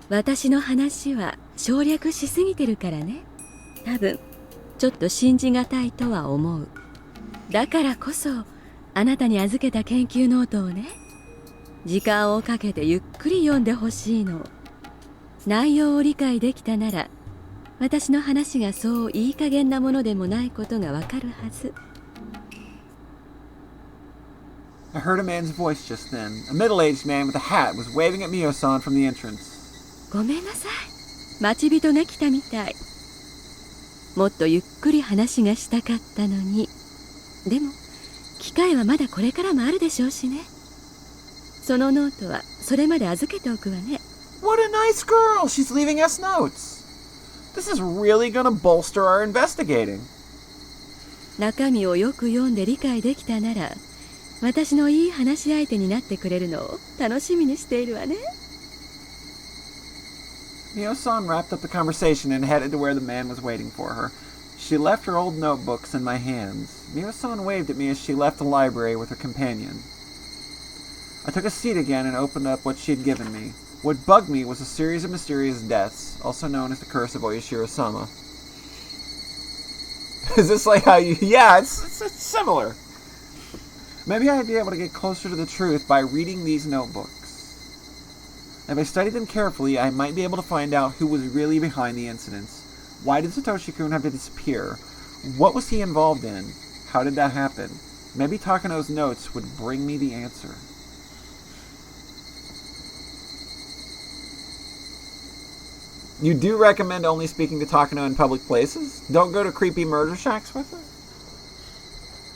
私の話は省略しすぎてるからね。多分ちょっと信じがたいとは思う。だからこそあなたに預けた研究ノートをね、時間をかけてゆっくり読んでほしいの。内容を理解できたなら私の話がそういい加減なものでもないことがわかるはず。 I heard a man's voice just then. A middle-aged man with a hat was waving at Mio-san from the entrance. ごめんなさい、待ち人が来たみたい。もっとゆっくり話がしたかったのに。でも機会はまだこれからもあるでしょうしね。そのノートはそれまで預けておくわね。 What a nice girl! She's leaving us notes. This is really gonna bolster our investigating. 中身をよく読んで理解できたなら私のいい話し相手になってくれるのを楽しみにしているわね。 Mio-san wrapped up the conversation and headed to where the man was waiting for her. She left her old notebooks in my hands. Mio-san waved at me as she left the library with her companion. I took a seat again and opened up what she had given me. What bugged me was a series of mysterious deaths, also known as the Curse of Oyashiro-sama. Is this like how you... Yeah, it's similar. Maybe I'd be able to get closer to the truth by reading these notebooks. If I studied them carefully, I might be able to find out who was really behind the incidents. Why did Satoshi-kun have to disappear? What was he involved in? How did that happen? Maybe Takano's notes would bring me the answer. You do recommend only speaking to Takano in public places? Don't go to creepy murder shacks with her?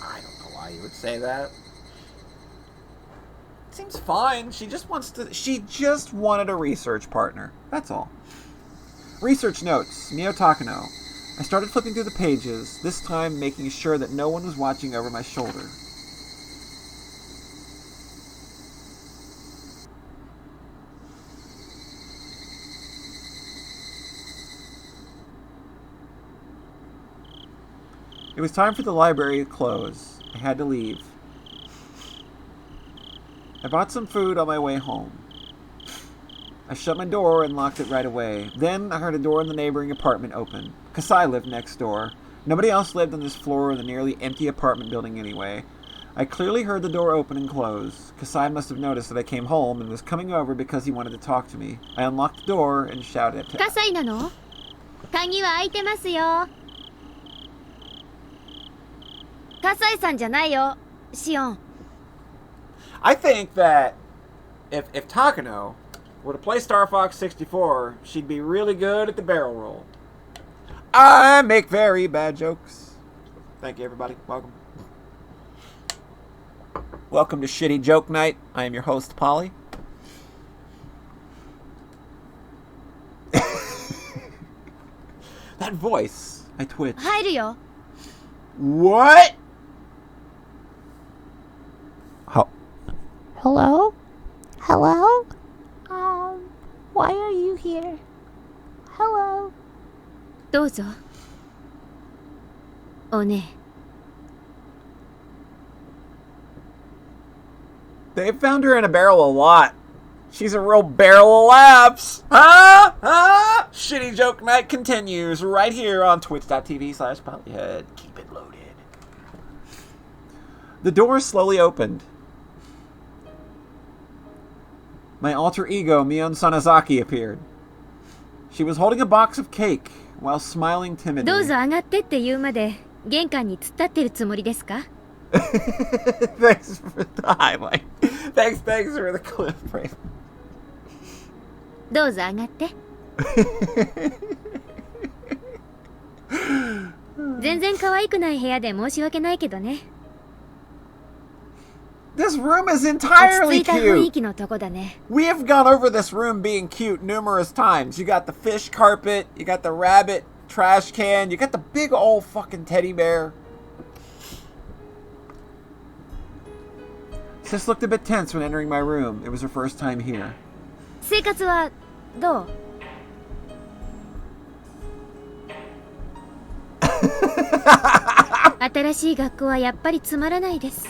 I don't know why you would say that. Seems fine. She just wanted a research partner. That's all. Research notes. Mio Takano. I started flipping through the pages, this time making sure that no one was watching over my shoulder. It was time for the library to close. I had to leave. I bought some food on my way home. I shut my door and locked it right away. Then I heard a door in the neighboring apartment open. Kasai lived next door. Nobody else lived on this floor of the nearly empty apartment building anyway. I clearly heard the door open and close. Kasai must have noticed that I came home and was coming over because he wanted to talk to me. I unlocked the door and shouted at him. 葛西なの？鍵は開いてますよ。葛西さんじゃないよ、シオン。I think that if Takano were to play Star Fox 64, she'd be really good at the barrel roll. I make very bad jokes. Thank you, everybody. Welcome. Welcome to Shitty Joke Night. I am your host, Polly. That voice. I twitched. 入るよ。 What? Hello? Hello? Why are you here? Hello? どうぞ。おね。 They've found her in a barrel a lot. She's a real barrel of laughs. Shitty Joke Night continues right here on twitch.tv/polyhead. Keep it loaded. The door slowly opened. My alter ego, Mion Sanazaki, appeared. She was holding a box of cake while smiling どう timidly. ぞ上がってって言うまで玄関に突っ立ってるつもりですか？ Thanks for the highlight. Thanks for the clip frame. どうぞ上がって。全然可愛くない部屋で申し訳ないけどね。 This room is 落ち着 entirely いた雰囲 cute. 気のとこだね。 We have gone over this room being cute numerous times. You got the fish carpet, you got the rabbit trash can, you got the big old fucking teddy bear. Sis looked a bit tense when entering my room. It was her first time here. 生活はどう？新しい学校はやっぱりつまらないです。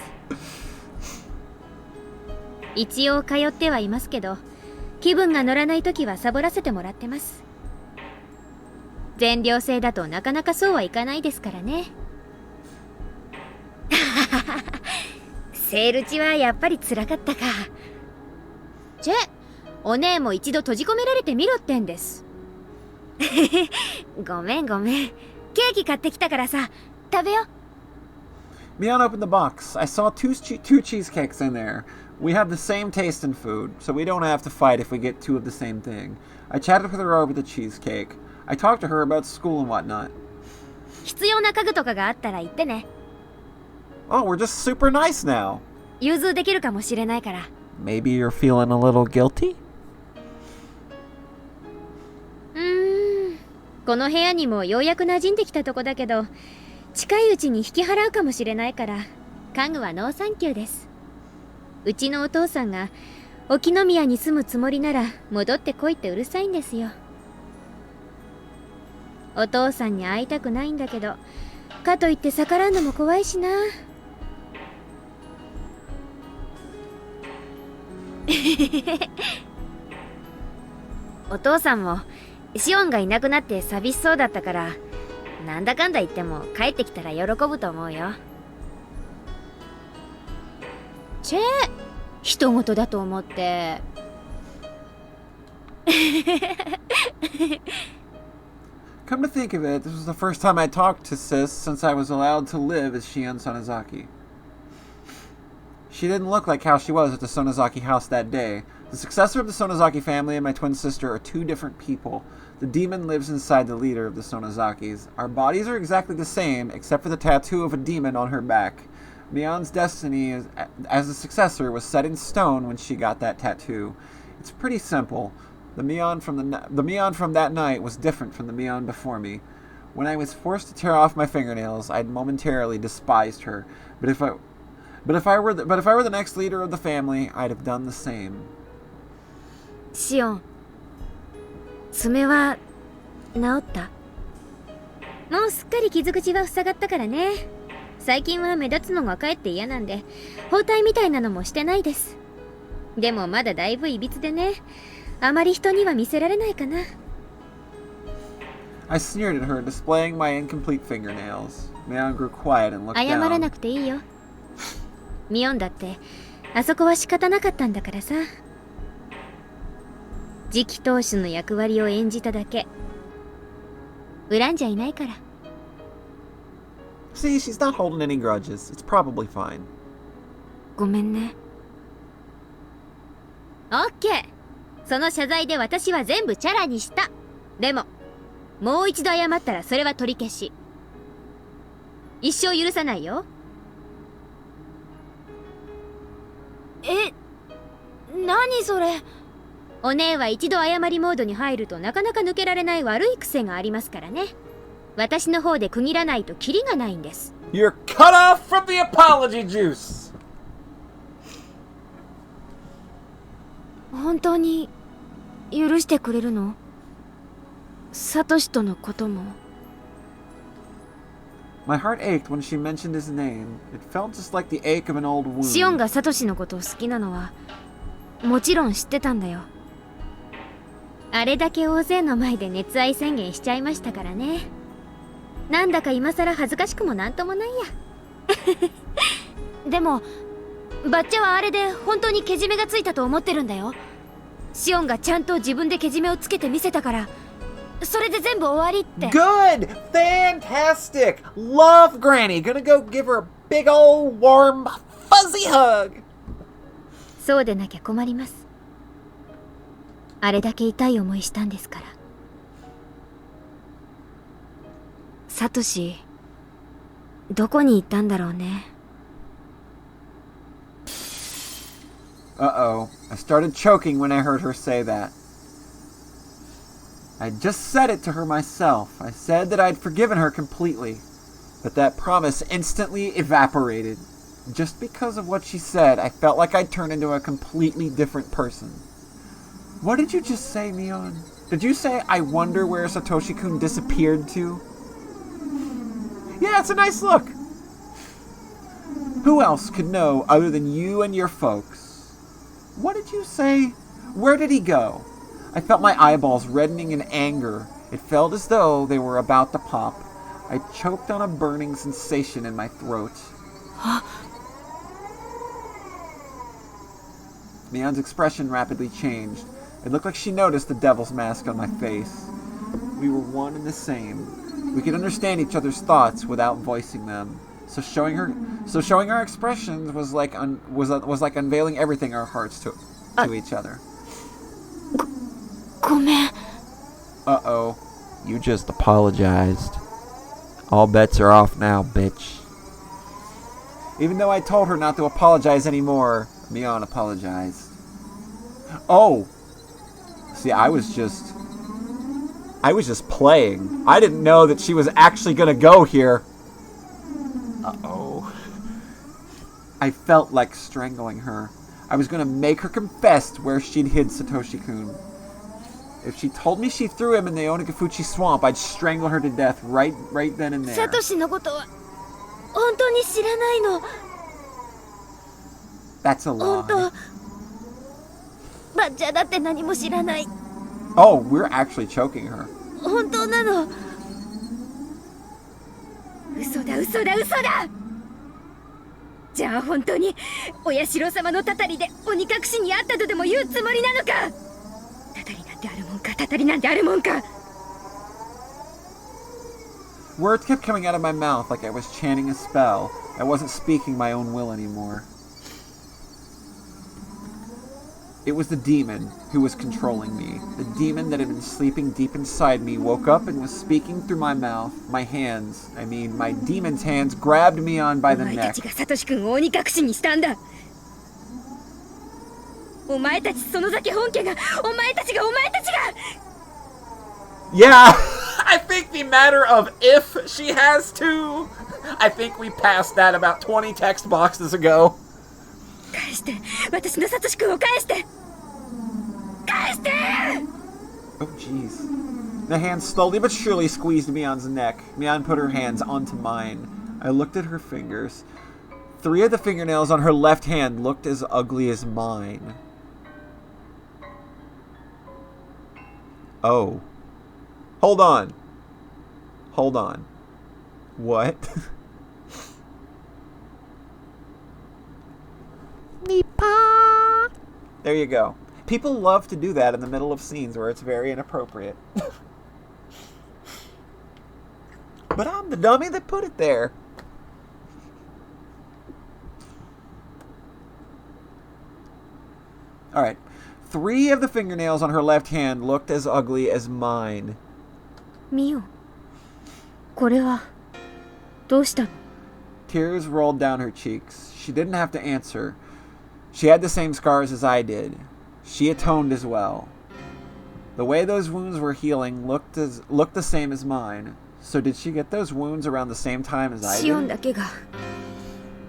一応通ってはいますけど、気分が乗らないときはサボらせてもらってます。全寮制だとなかなかそうはいかないですからね。セール中はやっぱり辛かったか。チェ、お姉も一度閉じ込められてみろってんです。ごめんごめん。ケーキ買ってきたからさ、食べよ。Mion opened the box. I saw two cheesecakes in there. We have the same taste in food, so we don't have to fight if we get two of the same thing. I chatted with her over the cheesecake. I talked to her about school and whatnot. 必要な家具とかがあったら言ってね。Oh, we're just super nice now. 融通できるかもしれないから。Maybe you're feeling a little guilty? この部屋にもようやく馴染んできたとこだけど、近いうちに引き払うかもしれないから、家具はノーサンキューです。うちのお父さんが沖宮に住むつもりなら戻ってこいってうるさいんですよ。お父さんに会いたくないんだけど、かといって逆らうのも怖いしな。お父さんもシオンがいなくなって寂しそうだったから、なんだかんだ言っても帰ってきたら喜ぶと思うよ。チェー、人事だと思って。Come to think of it, this was the first time I talked to Sis since I was allowed to live as Shion Sonozaki. She didn't look like how she was at the Sonozaki house that day. The successor of the Sonozaki family and my twin sister are two different people. The demon lives inside the leader of the Sonozakis. Our bodies are exactly the same, except for the tattoo of a demon on her back. Mion's destiny as the successor was set in stone when she got that tattoo. It's pretty simple. The Mion from that night was different from the Mion before me. When I was forced to tear off my fingernails, I'd momentarily despised her. But if I were the next leader of the family, I'd have done the same. シオン、爪は治った？もうすっかり傷口は塞がったからね。最近は目立つのがかえって嫌なんで、包帯みたいなのもしてないです。でもまだだいぶいびつでね、あまり人には見せられないかな。I sneered at her, displaying my incomplete fingernails. Mion grew quiet and looked 謝らな down. くていいよ。ミオンだってあそこは仕方なかったんだからさ。次期当主の役割を演じただけ。恨んじゃいないから。See, she's not holding any grudges. It's probably fine. ごめんね。オッケー。その謝罪で私は全部チャラにした。でももう一度謝ったらそれは取り消し。一生許さないよ。え、何それ。お姉は一度謝りモードに入るとなかなか抜けられない悪い癖がありますからね。私の方で区切らないとキリがないんです。 You're cut off from the apology juice! 本当に許してくれるの？サトシとのことも。My heart ached when she mentioned his name. It felt just like the ache of an old wound. シオンがサトシのことを好きなのはもちろん知ってたんだよ。あれだけ大勢の前で熱愛宣言しちゃいましたからね。なんだか今さら恥ずかしくもなんともないや。でもバッチャはあれで本当にけじめがついたと思ってるんだよ。シオンがちゃんと自分でけじめをつけてみせたから、それで全部終わりって。 Good! Fantastic! Love Granny! Gonna go give her a big old warm fuzzy hug! そうでなきゃ困ります。あれだけ痛い思いしたんですから。サトシ、どこに行ったんだろうね。Uh-oh. I started choking when I heard her say that. I just said it to her myself. I said that I'd forgiven her completely. But that promise instantly evaporated. Just because of what she said, I felt like I'd turned into a completely different person. What did you just say, Mion? Did you say, I wonder where Satoshi-kun disappeared to? Yeah, it's a nice look. Who else could know other than you and your folks? What did you say? Where did he go? I felt my eyeballs reddening in anger. It felt as though they were about to pop. I choked on a burning sensation in my throat. Mion's expression rapidly changed. It looked like she noticed the devil's mask on my face. We were one and the same. We could understand each other's thoughts without voicing them. So showing our expressions was like unveiling everything our hearts to each other. ごめん。 Uh-oh. You just apologized. All bets are off now, bitch. Even though I told her not to apologize anymore, Mion apologized. Oh! See, I was just playing. I didn't know that she was actually gonna go here. Uh-oh. I felt like strangling her. I was gonna make her confess where she'd hid Satoshi-kun. If she told me she threw him in the Onikafuchi swamp, I'd strangle her to death right then and there. サトシのことは本当に知らないの。 That's a 本 lie. 当。バッチャーだって何も知らない。 Oh, we're actually choking her. 本当なの。嘘だ嘘だ嘘だ。じゃあ本当にお社様のたたりで鬼隠しにあったとでも言うつもりなのか。たたりなんてあるもんか、たたりなんてあるもんか。 Words kept coming out of my mouth like I was chanting a spell. I wasn't speaking my own will anymore. It was the demon who was controlling me. The demon that had been sleeping deep inside me woke up and was speaking through my mouth. My demon's hands grabbed me on by the お前た neck. ちがサトシ君を鬼隠しにしたんだ。お前たちその先本家が、お前たちが。 Yeah, I think the matter of if she has to. I think we passed that about 20 text boxes ago. 返して、私のサトシ君を返して。返して。 Oh, jeez. The hand slowly but surely squeezed Mion's neck. Mion put her hands onto mine. I looked at her fingers. 3 of the fingernails on her left hand looked as ugly as mine. Oh. Hold on. What? There you go. People love to do that in the middle of scenes where it's very inappropriate. But I'm the dummy that put it there. Alright. 3 of the fingernails on her left hand looked as ugly as mine. ミオ、これはどうしたの？ Tears rolled down her cheeks. She didn't have to answer. She had the same scars as I did. She atoned as well. The way those wounds were healing looked the same as mine. So did she get those wounds around the same time as I シオン did? だけが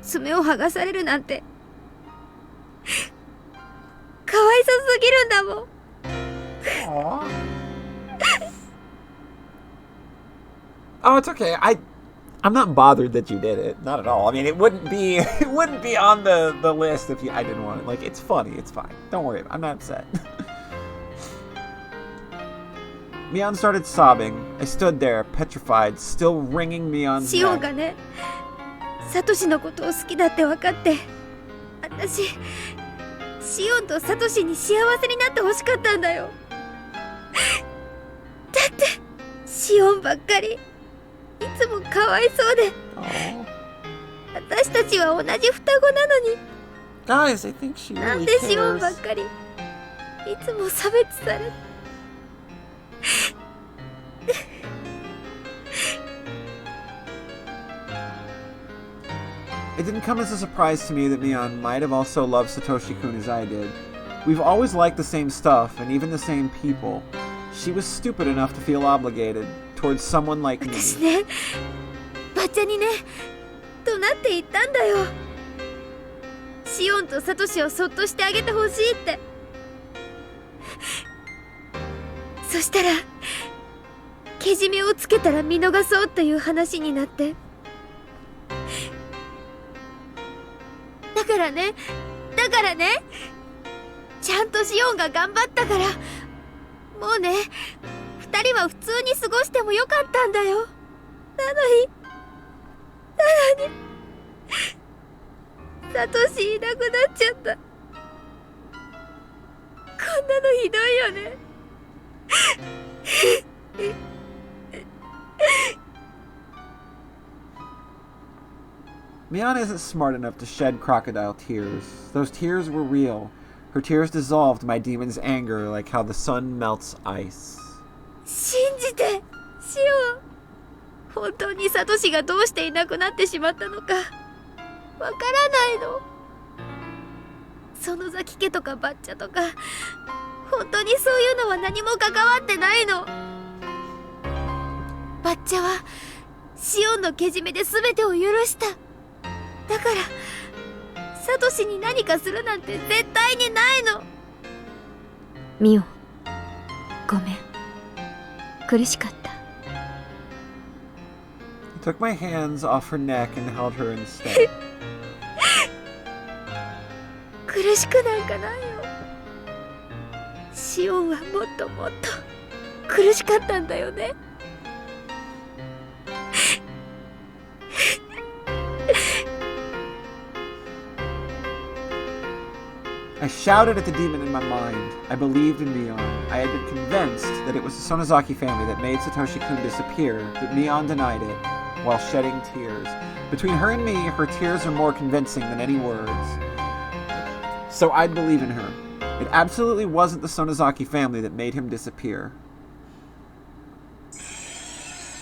爪を剥がされるなんてかわいそうすぎるんだもん。 Oh, it's okay. I'm not bothered that you did it. Not at all. I mean, it wouldn't be on the list if I didn't want it. Like, it's funny. It's fine. Don't worry. I'm not upset. Mion started sobbing. I stood there, petrified, still wringing Mion's シオン neck. がね、サトシのことを好きだって分かって、私シオンとサトシに幸せになってほしかったんだよ。だってシオンばっかりいつもかわいそうで、 Oh. 私たちは同じ双子なのに、 Guys, I think she なん really でシオン cares. ばっかりいつも差別され It didn't come as a surprise to me that Mion might have also loved Satoshi-kun as I did. We've always liked the same stuff, and even the same people. She was stupid enough to feel obligated towards someone like me. 私ね、バチャにね、怒鳴って言ったんだよ。シオンとサトシをそっとしてあげてほしいって。そしたら、けじめをつけたら見逃そうっていう話になって。だからね、ちゃんとシオンが頑張ったから、もうね、二人は普通に過ごしてもよかったんだよ。なのに、サトシいなくなっちゃった。こんなのひどいよね。Mion isn't smart enough to shed crocodile tears. Those tears were real. Her tears dissolved my demon's anger like how the sun melts ice. 信じて、シオン。本当にサトシがどうしていなくなってしまったのかわからないの。園崎家とかバッチャとか、本当にそういうのは何も関わってないの。バッチャはシオンのけじめで全てを許した。だからサトシに何かするなんて絶対にないの。ミオ、ごめん。苦しかった。He took my hands off her neck and held her instead. 苦しくなんかないよ。シオンはもっともっと苦しかったんだよね。I shouted at the demon in my mind. I believed in Mion. I had been convinced that it was the Sonozaki family that made Satoshi-kun disappear, but Mion denied it, while shedding tears. Between her and me, her tears are more convincing than any words. So I'd believe in her. It absolutely wasn't the Sonozaki family that made him disappear.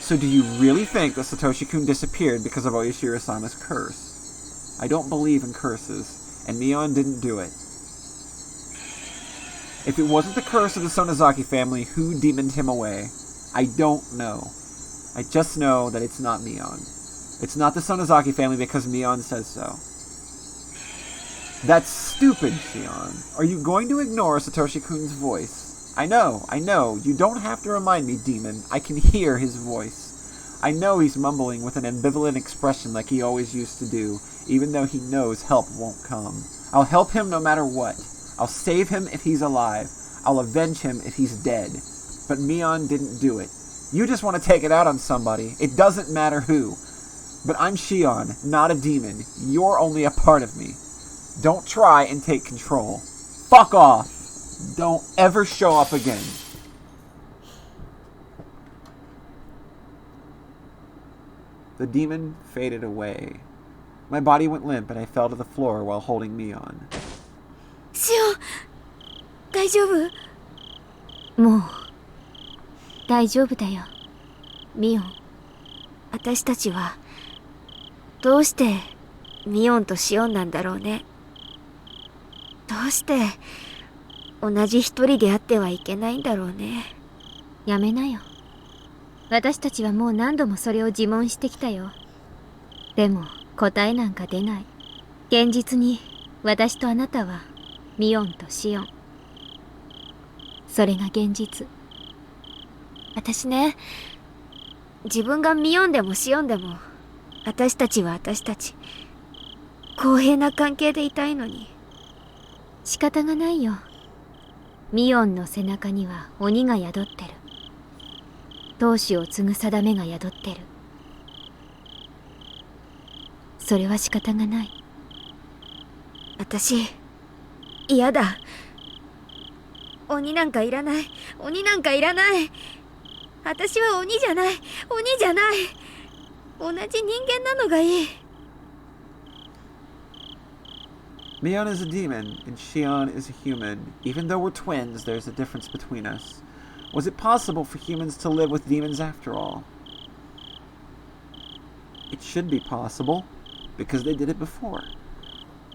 So do you really think that Satoshi-kun disappeared because of Oyashiro-sama's curse? I don't believe in curses, and Mion didn't do it. If it wasn't the curse of the Sonozaki family, who demoned him away? I don't know. I just know that it's not Mion. It's not the Sonozaki family because Mion says so. That's stupid, Shion. Are you going to ignore Satoshi-kun's voice? I know. You don't have to remind me, demon. I can hear his voice. I know he's mumbling with an ambivalent expression like he always used to do, even though he knows help won't come. I'll help him no matter what. I'll save him if he's alive. I'll avenge him if he's dead. But Mion didn't do it. You just want to take it out on somebody. It doesn't matter who. But I'm Shion, not a demon. You're only a part of me. Don't try and take control. Fuck off. Don't ever show up again. The demon faded away. My body went limp and I fell to the floor while holding Mion. シオン、大丈夫？もう大丈夫だよ、ミオン。私たちはどうしてミオンとシオンなんだろうね。どうして同じ一人であってはいけないんだろうね。やめなよ。私たちはもう何度もそれを自問してきたよ。でも答えなんか出ない。現実に私とあなたはミオンとシオン。それが現実。私ね、自分がミオンでもシオンでも、私たちは私たち、公平な関係でいたいのに。仕方がないよ。ミオンの背中には鬼が宿ってる。闘志を継ぐ定めが宿ってる。それは仕方がない。私、嫌だ。鬼なんかいらない。鬼なんかいらない。私は鬼じゃない。鬼じゃない。同じ人間なのがいい。Mion is a demon, and Shion is a human. Even though we're twins, there's a difference between us. Was it possible for humans to live with demons after all? It should be possible. because they did it before.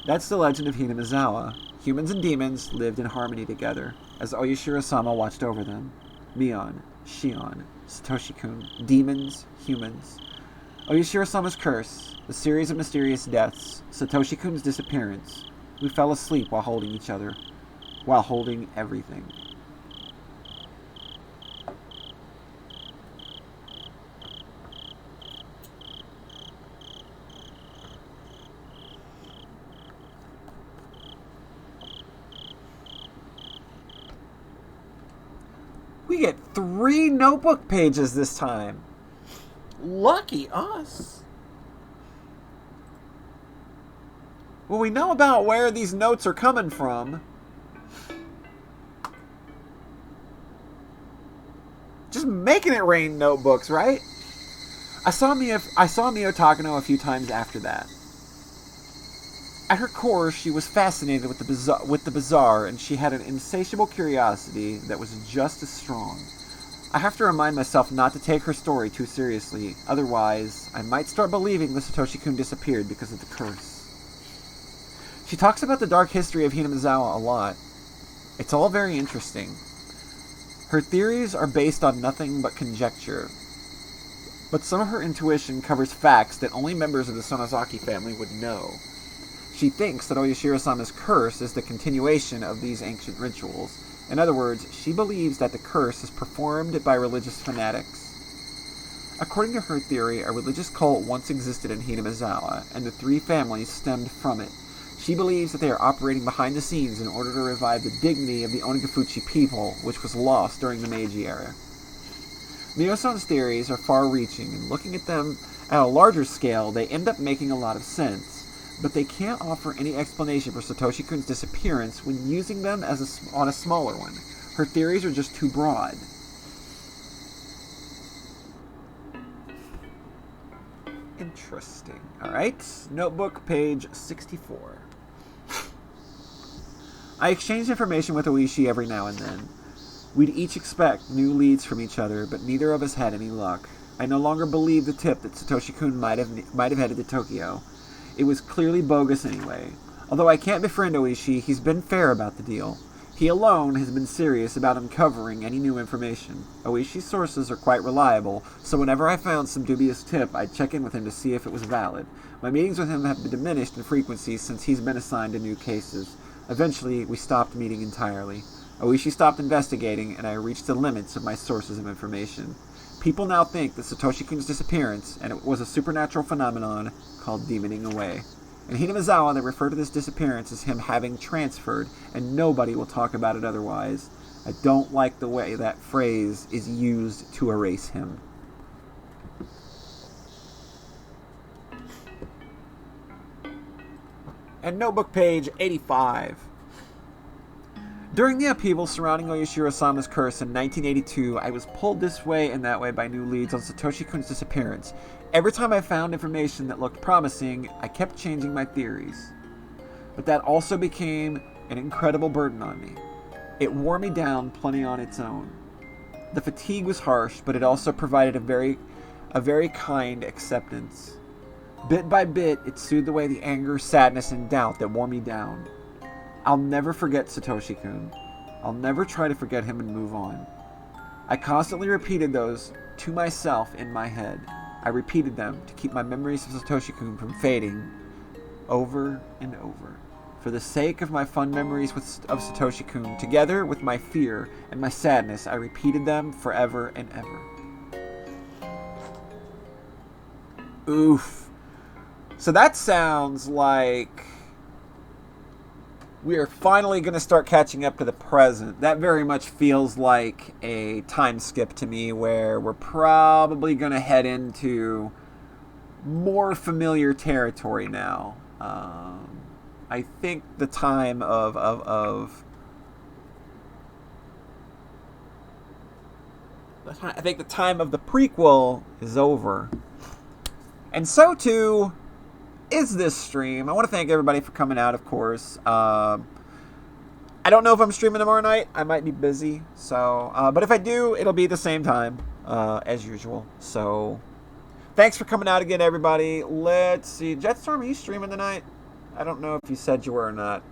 That's the legend of Hinamizawa. Humans and demons lived in harmony together, as Oyashiro-sama watched over them. Mion, Shion, Satoshi-kun, demons, humans. Oyashiro-sama's curse, the series of mysterious deaths, Satoshi-kun's disappearance. We fell asleep while holding each other, while holding everything. We get 3 notebook pages this time. Lucky us. Well, we know about where these notes are coming from. Just making it rain notebooks, right? I saw Mio Takano a few times after that. At her core, she was fascinated with the bizarre, and she had an insatiable curiosity that was just as strong. I have to remind myself not to take her story too seriously, otherwise I might start believing the Satoshi-kun disappeared because of the curse. She talks about the dark history of Hinamizawa a lot. It's all very interesting. Her theories are based on nothing but conjecture, but some of her intuition covers facts that only members of the Sonozaki family would know. She thinks that Oyashiro-sama's curse is the continuation of these ancient rituals. In other words, she believes that the curse is performed by religious fanatics. According to her theory, a religious cult once existed in Hinamizawa, and the 3 families stemmed from it. She believes that they are operating behind the scenes in order to revive the dignity of the Onigafuchi people, which was lost during the Meiji era. Mio-san's theories are far-reaching, and looking at them at a larger scale, they end up making a lot of sense. But they can't offer any explanation for Satoshi-kun's disappearance when using them on a smaller one. Her theories are just too broad. Interesting. Alright, notebook page 64. I exchanged information with Oishi every now and then. We'd each expect new leads from each other, but neither of us had any luck. I no longer believed the tip that Satoshi-kun might have headed to Tokyo. It was clearly bogus anyway. Although I can't befriend Oishi, he's been fair about the deal. He alone has been serious about uncovering any new information. Oishi's sources are quite reliable, so whenever I found some dubious tip, I'd check in with him to see if it was valid. My meetings with him have been diminished in frequency since he's been assigned to new cases. Eventually, we stopped meeting entirely. Oishi stopped investigating, and I reached the limits of my sources of information. People now think that Satoshi-kun's disappearance, and it was a supernatural phenomenon called demoning away. In Hinamizawa, they refer to this disappearance as him having transferred, and nobody will talk about it otherwise. I don't like the way that phrase is used to erase him. And notebook page 85. During the upheaval surrounding Oyashiro-sama's curse in 1982, I was pulled this way and that way by new leads on Satoshi-kun's disappearance. Every time I found information that looked promising, I kept changing my theories. But that also became an incredible burden on me. It wore me down plenty on its own. The fatigue was harsh, but it also provided a very kind acceptance. Bit by bit, it soothed away the anger, sadness, and doubt that wore me down. I'll never forget Satoshi-kun. I'll never try to forget him and move on. I constantly repeated those to myself in my head. I repeated them to keep my memories of Satoshi-kun from fading over and over. For the sake of my fun memories of Satoshi-kun, together with my fear and my sadness, I repeated them forever and ever. Oof. So that sounds like we are finally going to start catching up to the present. That very much feels like a time skip to me, where we're probably going to head into more familiar territory now. I think the time of I think the time of the prequel is over. And so too is this stream. I want to thank everybody for coming out, of course. I don't know if I'm streaming tomorrow night. I might be busy. So, but if I do, it'll be the same time as usual. So, Thanks for coming out again, everybody. Let's see. Jetstorm, are you streaming tonight? I don't know if you said you were or not.